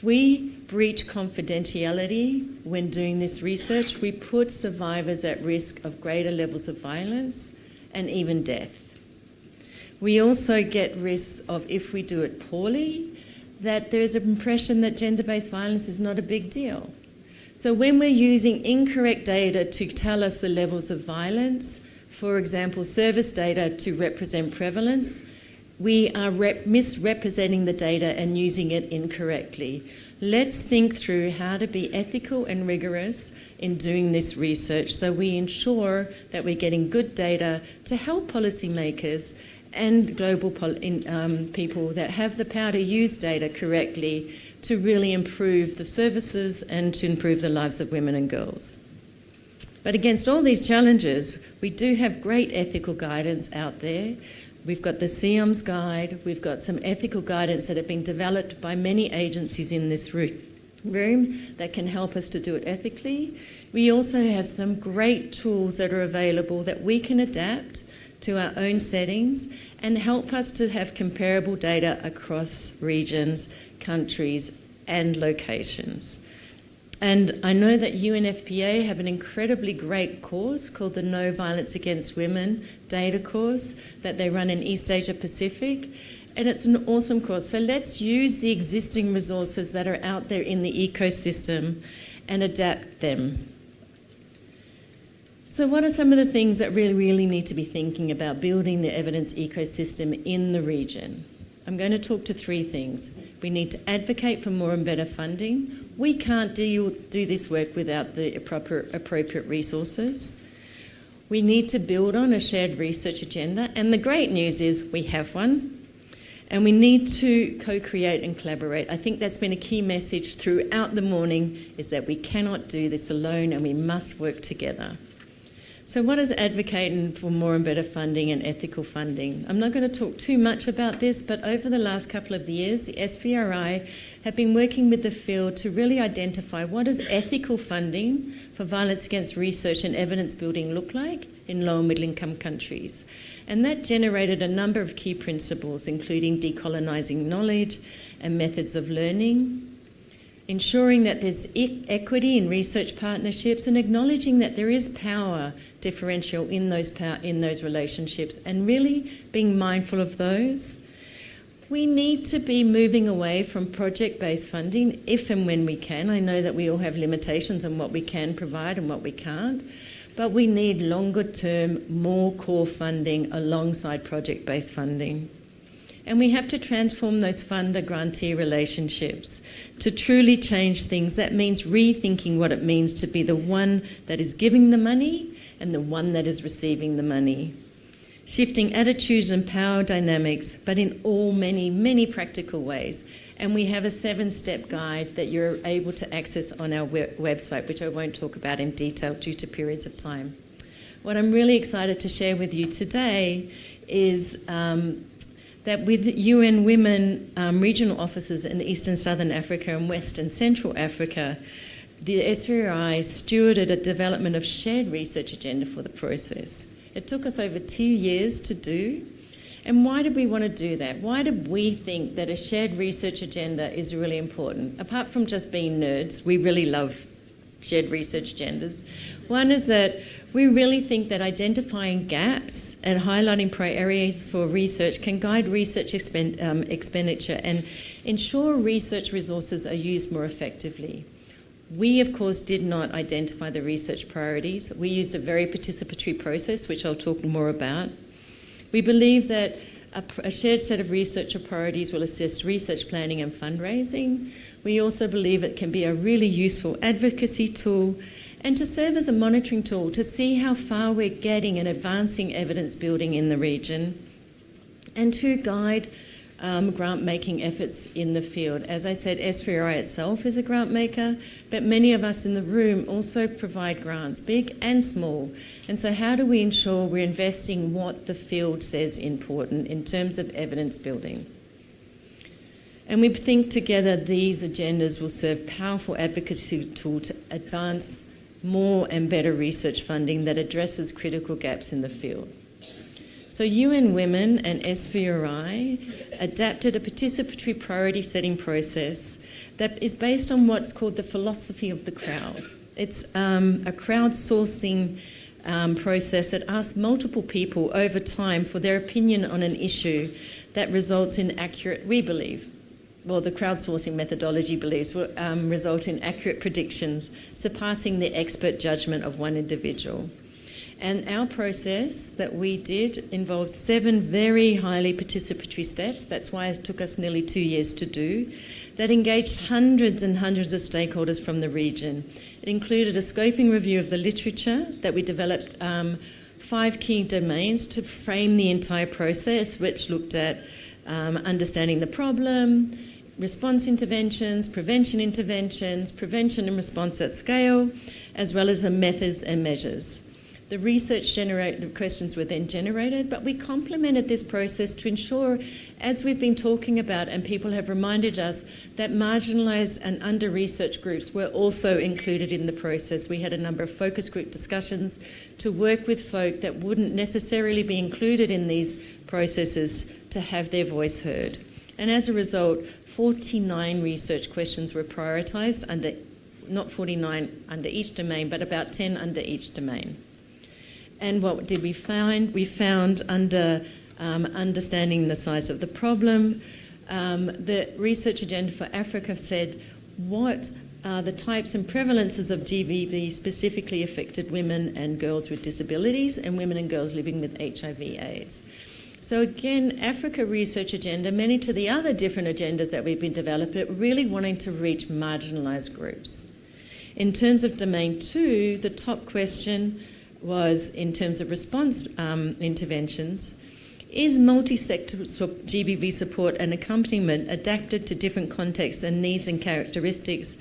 Speaker 10: We breach confidentiality when doing this research. We put survivors at risk of greater levels of violence and even death. We also get risks of, if we do it poorly, that there's an impression that gender-based violence is not a big deal. So when we're using incorrect data to tell us the levels of violence, for example, service data to represent prevalence, we are misrepresenting the data and using it incorrectly. Let's think through how to be ethical and rigorous in doing this research so we ensure that we're getting good data to help policymakers and global people that have the power to use data correctly to really improve the services and to improve the lives of women and girls. But against all these challenges, we do have great ethical guidance out there. We've got the CIOMS guide, we've got some ethical guidance that have been developed by many agencies in this room that can help us to do it ethically. We also have some great tools that are available that we can adapt to our own settings and help us to have comparable data across regions, countries, and locations. And I know that UNFPA have an incredibly great course called the No Violence Against Women data course that they run in East Asia Pacific, and it's an awesome course. So let's use the existing resources that are out there in the ecosystem and adapt them. So what are some of the things that really need to be thinking about building the evidence ecosystem in the region? I'm going to talk to 3 things. We need to advocate for more and better funding. We can't do this work without the appropriate resources. We need to build on a shared research agenda, and the great news is we have one. And we need to co-create and collaborate. I think that's been a key message throughout the morning, is that we cannot do this alone and we must work together. So what is advocating for more and better funding and ethical funding? I'm not going to talk too much about this, but over the last couple of years, the SVRI have been working with the field to really identify what does ethical funding for violence against research and evidence building look like in low and middle income countries. And that generated a number of key principles, including decolonising knowledge and methods of learning, ensuring that there's equity in research partnerships, and acknowledging that there is power differential in those relationships, and really being mindful of those. We need to be moving away from project-based funding if and when we can. I know that we all have limitations on what we can provide and what we can't. But we need longer-term, more core funding alongside project-based funding. And we have to transform those funder-grantee relationships to truly change things. That means rethinking what it means to be the one that is giving the money and the one that is receiving the money. Shifting attitudes and power dynamics, but in many practical ways. And we have a 7-step guide that you're able to access on our website, which I won't talk about in detail due to periods of time. What I'm really excited to share with you today is that with UN Women regional offices in Eastern Southern Africa and West and Central Africa, the SVRI stewarded a development of shared research agenda for the process. It took us over 2 years to do. And why did we want to do that? Why did we think that a shared research agenda is really important? Apart from just being nerds, we really love shared research agendas. One is that we really think that identifying gaps and highlighting priorities for research can guide research expenditure and ensure research resources are used more effectively. We, of course, did not identify the research priorities. We used a very participatory process, which I'll talk more about. We believe that a shared set of research priorities will assist research planning and fundraising. We also believe it can be a really useful advocacy tool and to serve as a monitoring tool to see how far we're getting in advancing evidence building in the region and to guide grant-making efforts in the field. As I said, SVRI itself is a grant maker, but many of us in the room also provide grants, big and small. And so how do we ensure we're investing what the field says important in terms of evidence building? And we think together these agendas will serve powerful advocacy tool to advance more and better research funding that addresses critical gaps in the field. So UN Women and SVRI adapted a participatory priority setting process that is based on what's called the philosophy of the crowd. It's a crowdsourcing process that asks multiple people over time for their opinion on an issue that results in accurate, we believe, well, the crowdsourcing methodology believes will result in accurate predictions, surpassing the expert judgment of one individual. And our process that we did involved 7 very highly participatory steps. That's why it took us nearly 2 years to do. That engaged hundreds and hundreds of stakeholders from the region. It included a scoping review of the literature that we developed 5 key domains to frame the entire process, which looked at understanding the problem, response interventions, prevention and response at scale, as well as the methods and measures. The the questions were then generated, but we complemented this process to ensure, as we've been talking about and people have reminded us, that marginalised and under-researched groups were also included in the process. We had a number of focus group discussions to work with folk that wouldn't necessarily be included in these processes to have their voice heard. And as a result, 49 research questions were prioritised under, not 49 under each domain, but about 10 under each domain. And what did we find? We found under understanding the size of the problem, the research agenda for Africa said what are the types and prevalences of GBV specifically affected women and girls with disabilities and women and girls living with HIV/AIDS. So again, Africa Research Agenda, many to the other different agendas that we've been developing, really wanting to reach marginalised groups. In terms of Domain 2, the top question was, in terms of response interventions, is multi-sector GBV support and accompaniment adapted to different contexts and needs and characteristics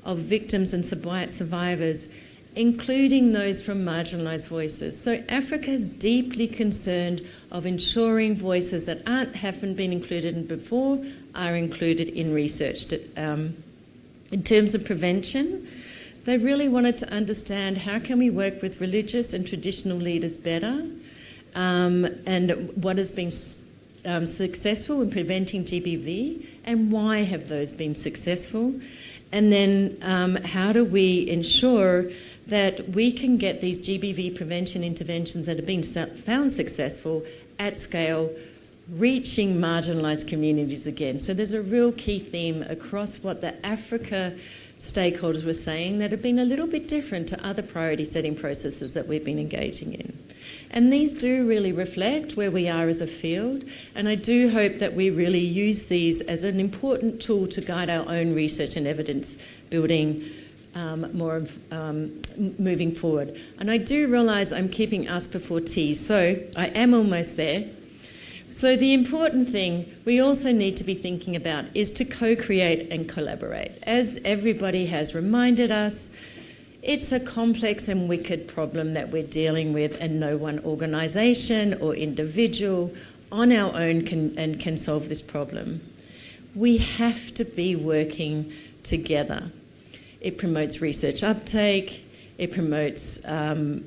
Speaker 10: of victims and survivors, including those from marginalised voices? So Africa is deeply concerned of ensuring voices that haven't been included in before are included in research. In terms of prevention, they really wanted to understand how can we work with religious and traditional leaders better, and what has been successful in preventing GBV and why have those been successful, and then how do we ensure that we can get these GBV prevention interventions that have been found successful at scale, reaching marginalised communities again. So there's a real key theme across what the Africa stakeholders were saying that have been a little bit different to other priority setting processes that we've been engaging in. And these do really reflect where we are as a field, and I do hope that we really use these as an important tool to guide our own research and evidence building moving forward. And I do realise I'm keeping us before tea, so I am almost there. So the important thing we also need to be thinking about is to co-create and collaborate. As everybody has reminded us, it's a complex and wicked problem that we're dealing with, and no one organisation or individual on our own can solve this problem. We have to be working together. It promotes research uptake, it promotes having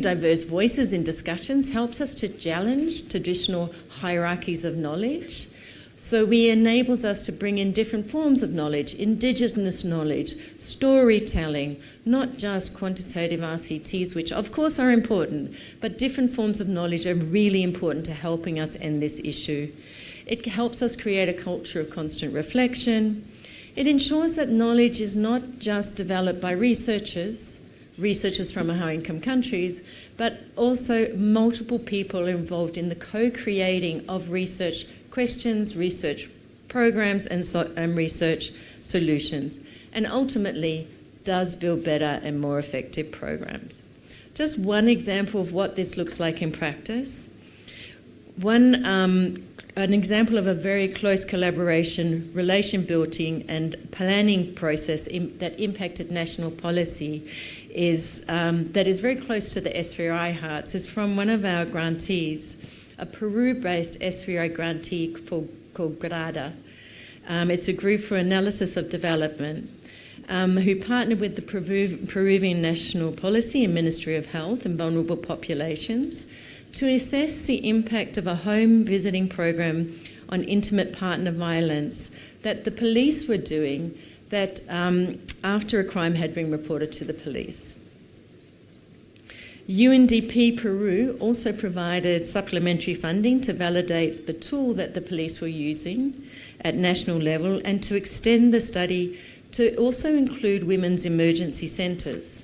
Speaker 10: diverse voices in discussions helps us to challenge traditional hierarchies of knowledge. So it enables us to bring in different forms of knowledge, indigenous knowledge, storytelling, not just quantitative RCTs, which of course are important, but different forms of knowledge are really important to helping us end this issue. It helps us create a culture of constant reflection. It ensures that knowledge is not just developed by researchers from high-income countries, but also multiple people involved in the co-creating of research questions, research programs, and research solutions, and ultimately does build better and more effective programs. Just one example of what this looks like in practice. An example of a very close collaboration, relation building and planning process that impacted national policy that is very close to the SVI hearts is from one of our grantees, a Peru-based SVI grantee called GRADA. It's a group for analysis of development who partnered with the Peruvian National Policy and Ministry of Health and Vulnerable Populations to assess the impact of a home visiting program on intimate partner violence that the police were doing that after a crime had been reported to the police. UNDP Peru also provided supplementary funding to validate the tool that the police were using at national level and to extend the study to also include women's emergency centres.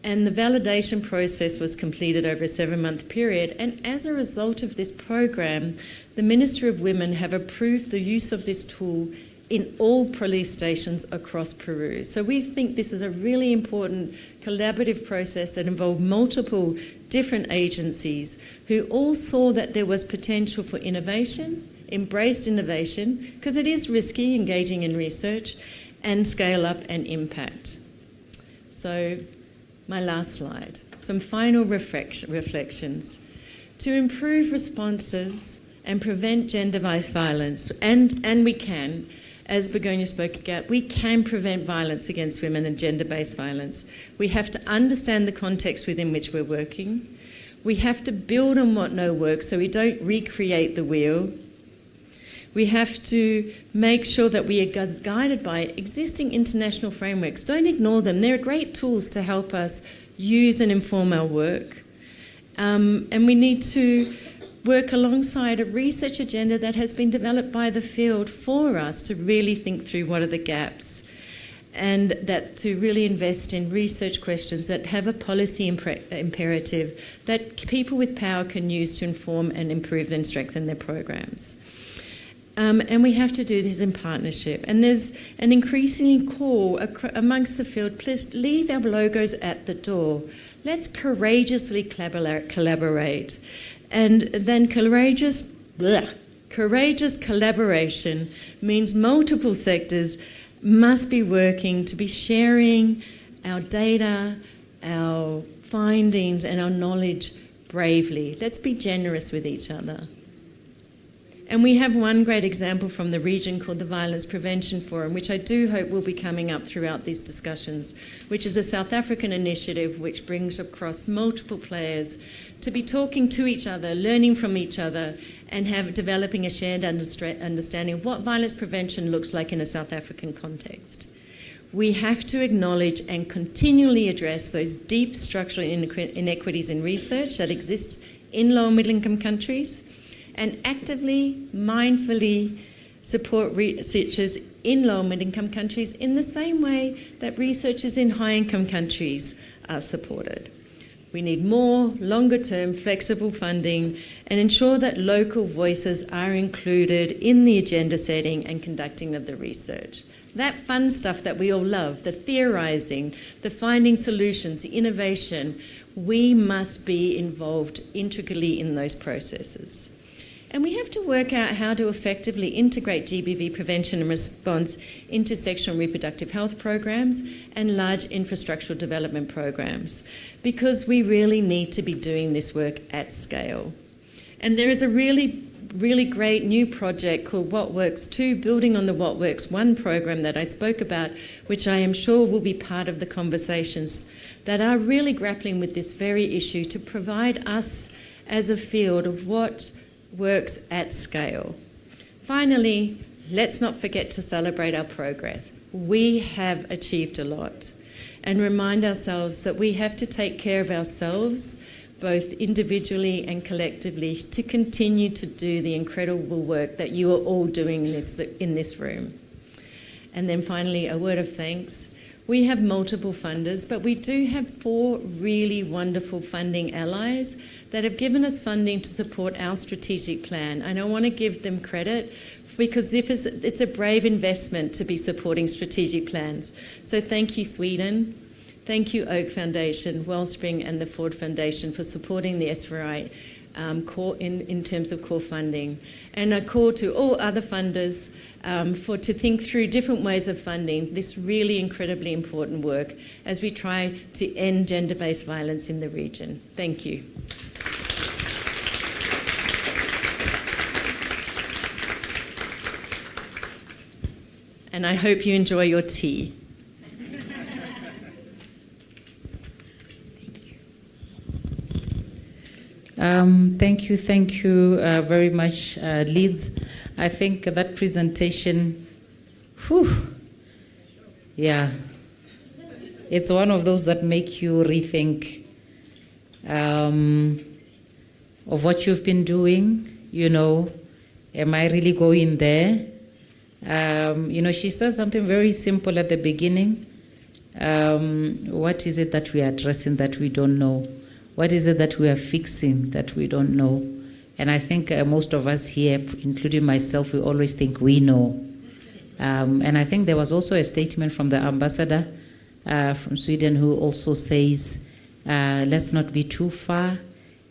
Speaker 10: And the validation process was completed over a 7-month period. And as a result of this program, the Ministry of Women have approved the use of this tool in all police stations across Peru. So we think this is a really important collaborative process that involved multiple different agencies who all saw that there was potential for innovation, embraced innovation, because it is risky engaging in research, and scale up and impact. So my last slide, some final reflections. To improve responses and prevent gender-based violence, and we can, as Begonia spoke about, we can prevent violence against women and gender-based violence. We have to understand the context within which we're working. We have to build on what works so we don't recreate the wheel. We have to make sure that we are guided by existing international frameworks. Don't ignore them. They're great tools to help us use and inform our work. And we need to work alongside a research agenda that has been developed by the field for us to really think through what are the gaps. and that to really invest in research questions that have a policy imperative that people with power can use to inform and improve and strengthen their programs. And we have to do this in partnership. And there's an increasing call amongst the field, please leave our logos at the door. Let's courageously collaborate. And then courageous collaboration means multiple sectors must be working to be sharing our data, our findings, and our knowledge bravely. Let's be generous with each other. And we have one great example from the region called the Violence Prevention Forum, which I do hope will be coming up throughout these discussions, which is a South African initiative which brings across multiple players to be talking to each other, learning from each other, and developing a shared understanding of what violence prevention looks like in a South African context. We have to acknowledge and continually address those deep structural inequities in research that exist in low and middle income countries, and actively, mindfully support researchers in low and middle income countries in the same way that researchers in high income countries are supported. We need more longer-term flexible funding and ensure that local voices are included in the agenda setting and conducting of the research. That fun stuff that we all love, the theorizing, the finding solutions, the innovation, we must be involved intricately in those processes. And we have to work out how to effectively integrate GBV prevention and response into sexual and reproductive health programs and large infrastructural development programs, because we really need to be doing this work at scale. And there is a really great new project called What Works 2, building on the What Works 1 program that I spoke about, which I am sure will be part of the conversations that are really grappling with this very issue to provide us as a field of what works at scale. Finally, let's not forget to celebrate our progress. We have achieved a lot, and remind ourselves that we have to take care of ourselves, both individually and collectively, to continue to do the incredible work that you are all doing in this room. And then finally, a word of thanks. We have multiple funders, but we do have 4 really wonderful funding allies that have given us funding to support our strategic plan. And I want to give them credit because it's a brave investment to be supporting strategic plans. So thank you, Sweden. Thank you, Oak Foundation, Wellspring, and the Ford Foundation for supporting the SVRI in terms of core funding. And a call to all other funders to think through different ways of funding this really incredibly important work as we try to end gender-based violence in the region. Thank you. And I hope you enjoy your tea.
Speaker 9: Thank you very much, Liz. I think that presentation, it's one of those that make you rethink of what you've been doing. Am I really going there? She said something very simple at the beginning. What is it that we are addressing that we don't know? What is it that we are fixing that we don't know? And I think most of us here, including myself, we always think we know. And I think there was also a statement from the ambassador from Sweden who also says, let's not be too far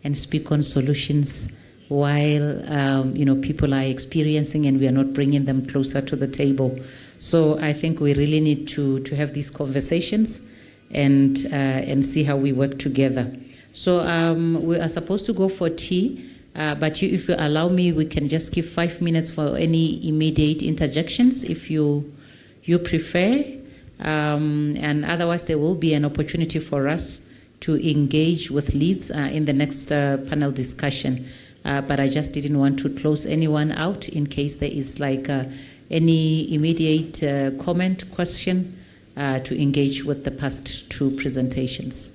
Speaker 9: and speak on solutions while people are experiencing and we are not bringing them closer to the table. So I think we really need to have these conversations and see how we work together. So we are supposed to go for tea, but if you allow me, we can just give 5 minutes for any immediate interjections if you prefer. And otherwise, there will be an opportunity for us to engage with leads in the next panel discussion. But I just didn't want to close anyone out in case there is any immediate comment, question to engage with the past 2 presentations.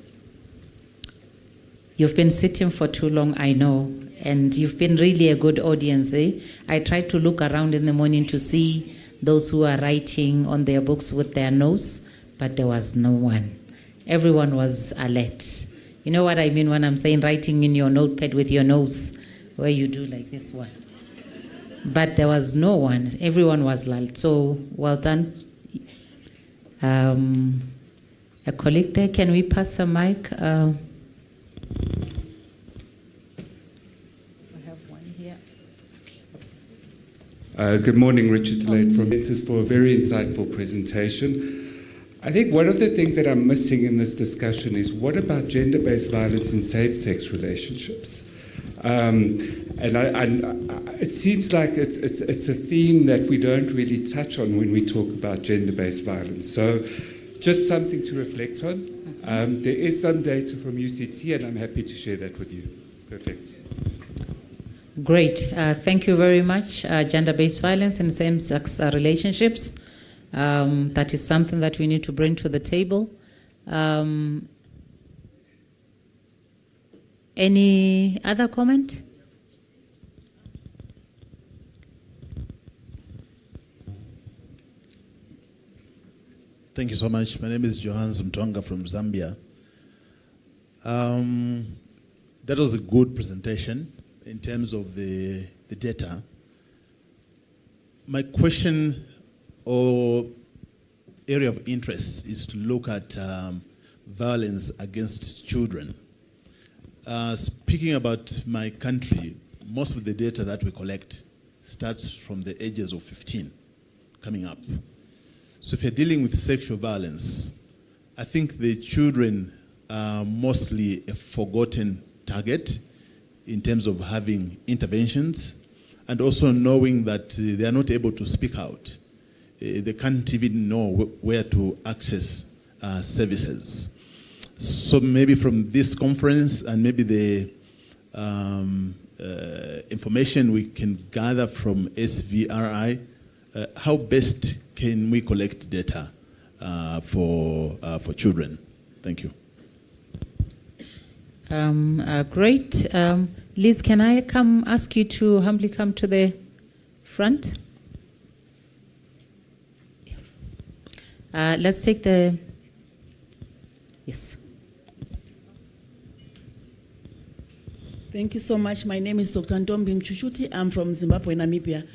Speaker 9: You've been sitting for too long, I know, and you've been really a good audience. I tried to look around in the morning to see those who are writing on their books with their nose, but there was no one. Everyone was alert. You know what I mean when I'm saying writing in your notepad with your nose, where you do like this one. But there was no one. Everyone was lulled. So well done. A colleague there, can we pass the mic? I have one here.
Speaker 11: Good morning, Richard Delate from Census for a very insightful presentation. I think one of the things that I'm missing in this discussion is what about gender-based violence in same-sex relationships? It seems like it's a theme that we don't really touch on when we talk about gender-based violence. So just something to reflect on. There is some data from UCT, and I'm happy to share that with you. Perfect.
Speaker 9: Great. Thank you very much. Gender-based violence in same-sex relationships. That is something that we need to bring to the table. Any other comment?
Speaker 12: Thank you so much. My name is Johan Zumtonga from Zambia. That was a good presentation in terms of the data. My question or area of interest is to look at violence against children. Speaking about my country, most of the data that we collect starts from the ages of 15 coming up. So if you're dealing with sexual violence, I think the children are mostly a forgotten target in terms of having interventions and also knowing that they are not able to speak out. They can't even know where to access services. So maybe from this conference and maybe the information we can gather from SVRI, how best can we collect data for children? Thank you.
Speaker 9: Great. Liz, can I ask you to humbly come to the front? Let's take the... Yes.
Speaker 13: Thank you so much. My name is Dr. Ntombi Mchuchuti. I'm from Zimbabwe, Namibia.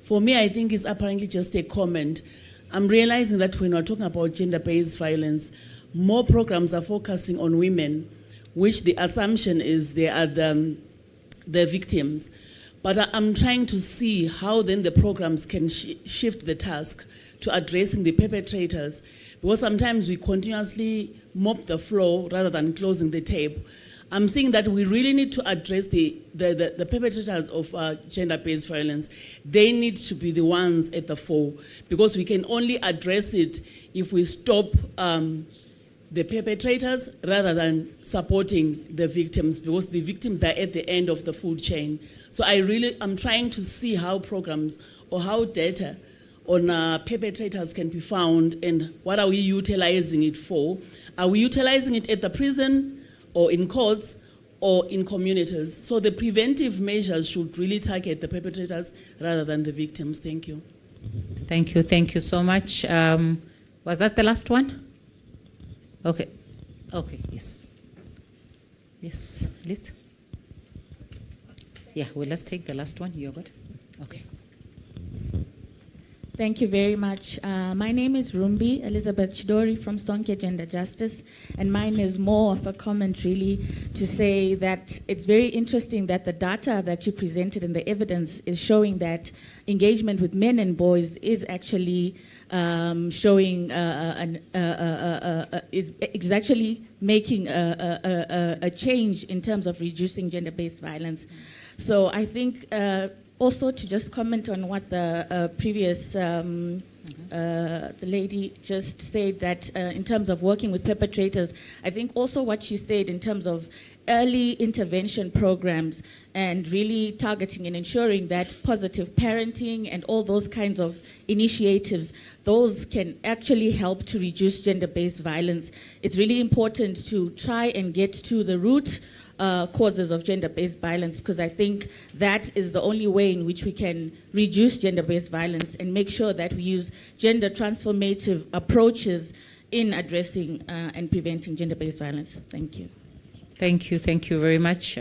Speaker 13: For me, I think it's apparently just a comment. I'm realizing that when we're talking about gender-based violence, more programs are focusing on women, which the assumption is they are the victims. But I'm trying to see how then the programs can shift the task to addressing the perpetrators, because sometimes we continuously mop the floor rather than closing the tape. I'm saying that we really need to address the perpetrators of gender-based violence. They need to be the ones at the fore, because we can only address it if we stop the perpetrators rather than supporting the victims, because the victims are at the end of the food chain. So I'm trying to see how programs or how data on perpetrators can be found and what are we utilizing it for. Are we utilizing it at the prison or in courts or in communities? So the preventive measures should really target the perpetrators rather than the victims. Thank you.
Speaker 9: Thank you. Thank you so much. Was that the last one? Okay. Okay, yes. Yes, Liz? Yeah, well, let's take the last one. You're good? Okay.
Speaker 14: Thank you very much. My name is Rumbi Elizabeth Chidori from Sonke Gender Justice, and mine is more of a comment really to say that it's very interesting that the data that you presented and the evidence is showing that engagement with men and boys is actually showing is actually making a change in terms of reducing gender-based violence. So I think also to just comment on what the previous the lady just said, that in terms of working with perpetrators, I think also what she said in terms of early intervention programs and really targeting and ensuring that positive parenting and all those kinds of initiatives, those can actually help to reduce gender-based violence. It's really important to try and get to the root causes of gender-based violence, because I think that is the only way in which we can reduce gender-based violence and make sure that we use gender transformative approaches in addressing and preventing gender-based violence. Thank you.
Speaker 9: Thank you very much.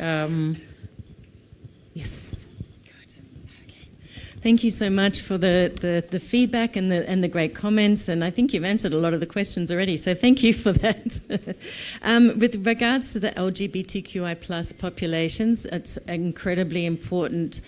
Speaker 9: Yes.
Speaker 10: Thank you so much for the feedback and the great comments, and I think you've answered a lot of the questions already, so thank you for that. With regards to the LGBTQI+ populations, it's an incredibly important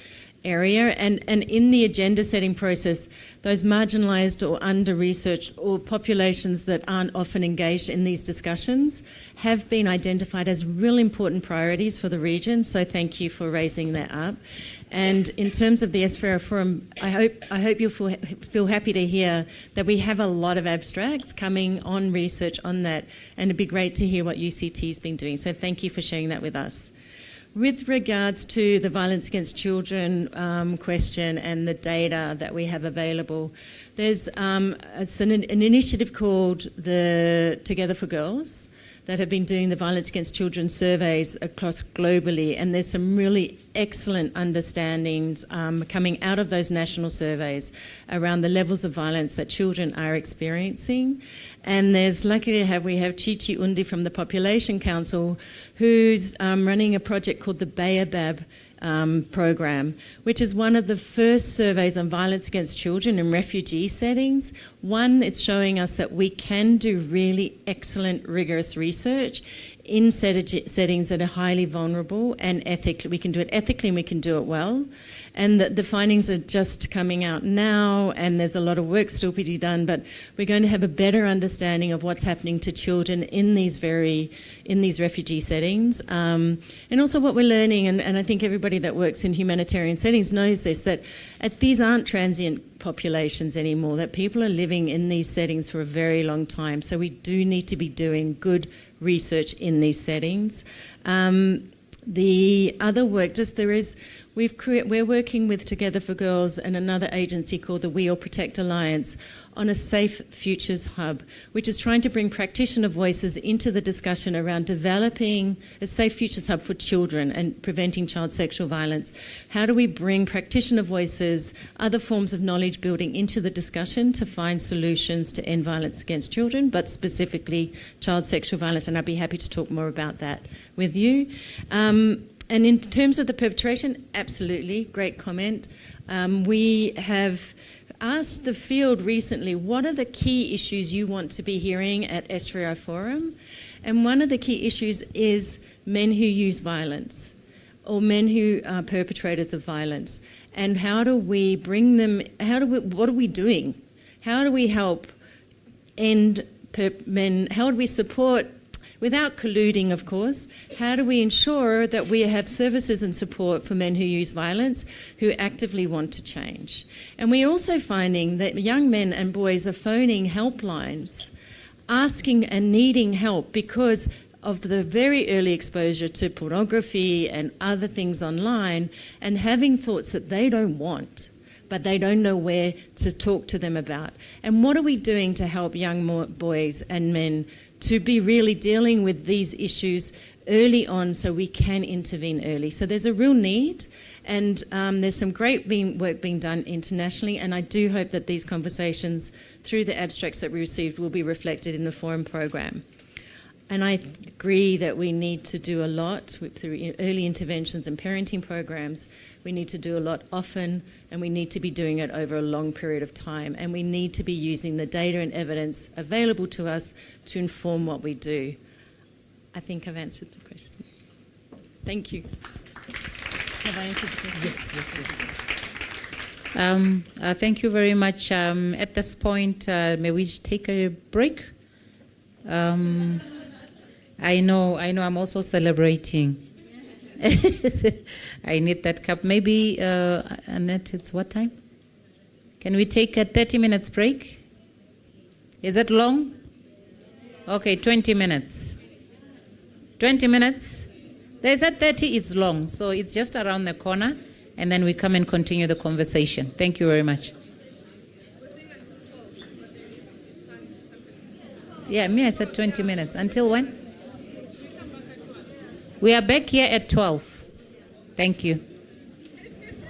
Speaker 10: area, and in the agenda setting process, those marginalised or under-researched or populations that aren't often engaged in these discussions have been identified as real important priorities for the region, so thank you for raising that up. And in terms of the SFRA Forum, I hope you'll feel happy to hear that we have a lot of abstracts coming on research on that, and it'd be great to hear what UCT's been doing, so thank you for sharing that with us. With regards to the violence against children question and the data that we have available, there's it's an initiative called the Together for Girls that have been doing the violence against children surveys across globally, and there's some really excellent understandings coming out of those national surveys around the levels of violence that children are experiencing. And there's lucky to have, we have Chichi Undi from the Population Council, who's running a project called the Baobab program, which is one of the first surveys on violence against children in refugee settings. One, it's showing us that we can do really excellent, rigorous research in settings that are highly vulnerable and ethically. We can do it ethically and we can do it well. And the findings are just coming out now, and there's a lot of work still to be done, but we're going to have a better understanding of what's happening to children in these refugee settings. And also what we're learning, and I think everybody that works in humanitarian settings knows this, that these aren't transient populations anymore, that people are living in these settings for a very long time. So we do need to be doing good research in these settings. The other work, we're working with Together for Girls and another agency called the We All Protect Alliance on a Safe Futures Hub, which is trying to bring practitioner voices into the discussion around developing a Safe Futures Hub for children and preventing child sexual violence. How do we bring practitioner voices, other forms of knowledge building into the discussion to find solutions to end violence against children, but specifically child sexual violence? And I'd be happy to talk more about that with you. And in terms of the perpetration, absolutely, great comment. We have asked the field recently, what are the key issues you want to be hearing at SFRA Forum? And one of the key issues is men who use violence or men who are perpetrators of violence. And how do we bring them, what are we doing? How do we help end men, how do we support, without colluding, of course, how do we ensure that we have services and support for men who use violence, who actively want to change? And we're also finding that young men and boys are phoning helplines, asking and needing help because of the very early exposure to pornography and other things online, and having thoughts that they don't want, but they don't know where to talk to them about. And what are we doing to help young boys and men to be really dealing with these issues early on so we can intervene early? So there's a real need, and there's some great work being done internationally, and I do hope that these conversations through the abstracts that we received will be reflected in the forum program. And I agree that we need to do a lot through early interventions and parenting programs. We need to do a lot often, and we need to be doing it over a long period of time. And we need to be using the data and evidence available to us to inform what we do. I think I've answered the questions. Thank you. Have I answered the question?
Speaker 9: Yes. Thank you very much. At this point, may we take a break? I know I'm also celebrating. I need that cup. Maybe, Annette, it's what time? Can we take a 30 minutes break? Is it long? Okay, 20 minutes. 20 minutes? They said 30 is long, so it's just around the corner, and then we come and continue the conversation. Thank you very much. Yeah, me, I said 20 minutes. Until when? We are back here at 12. Thank you.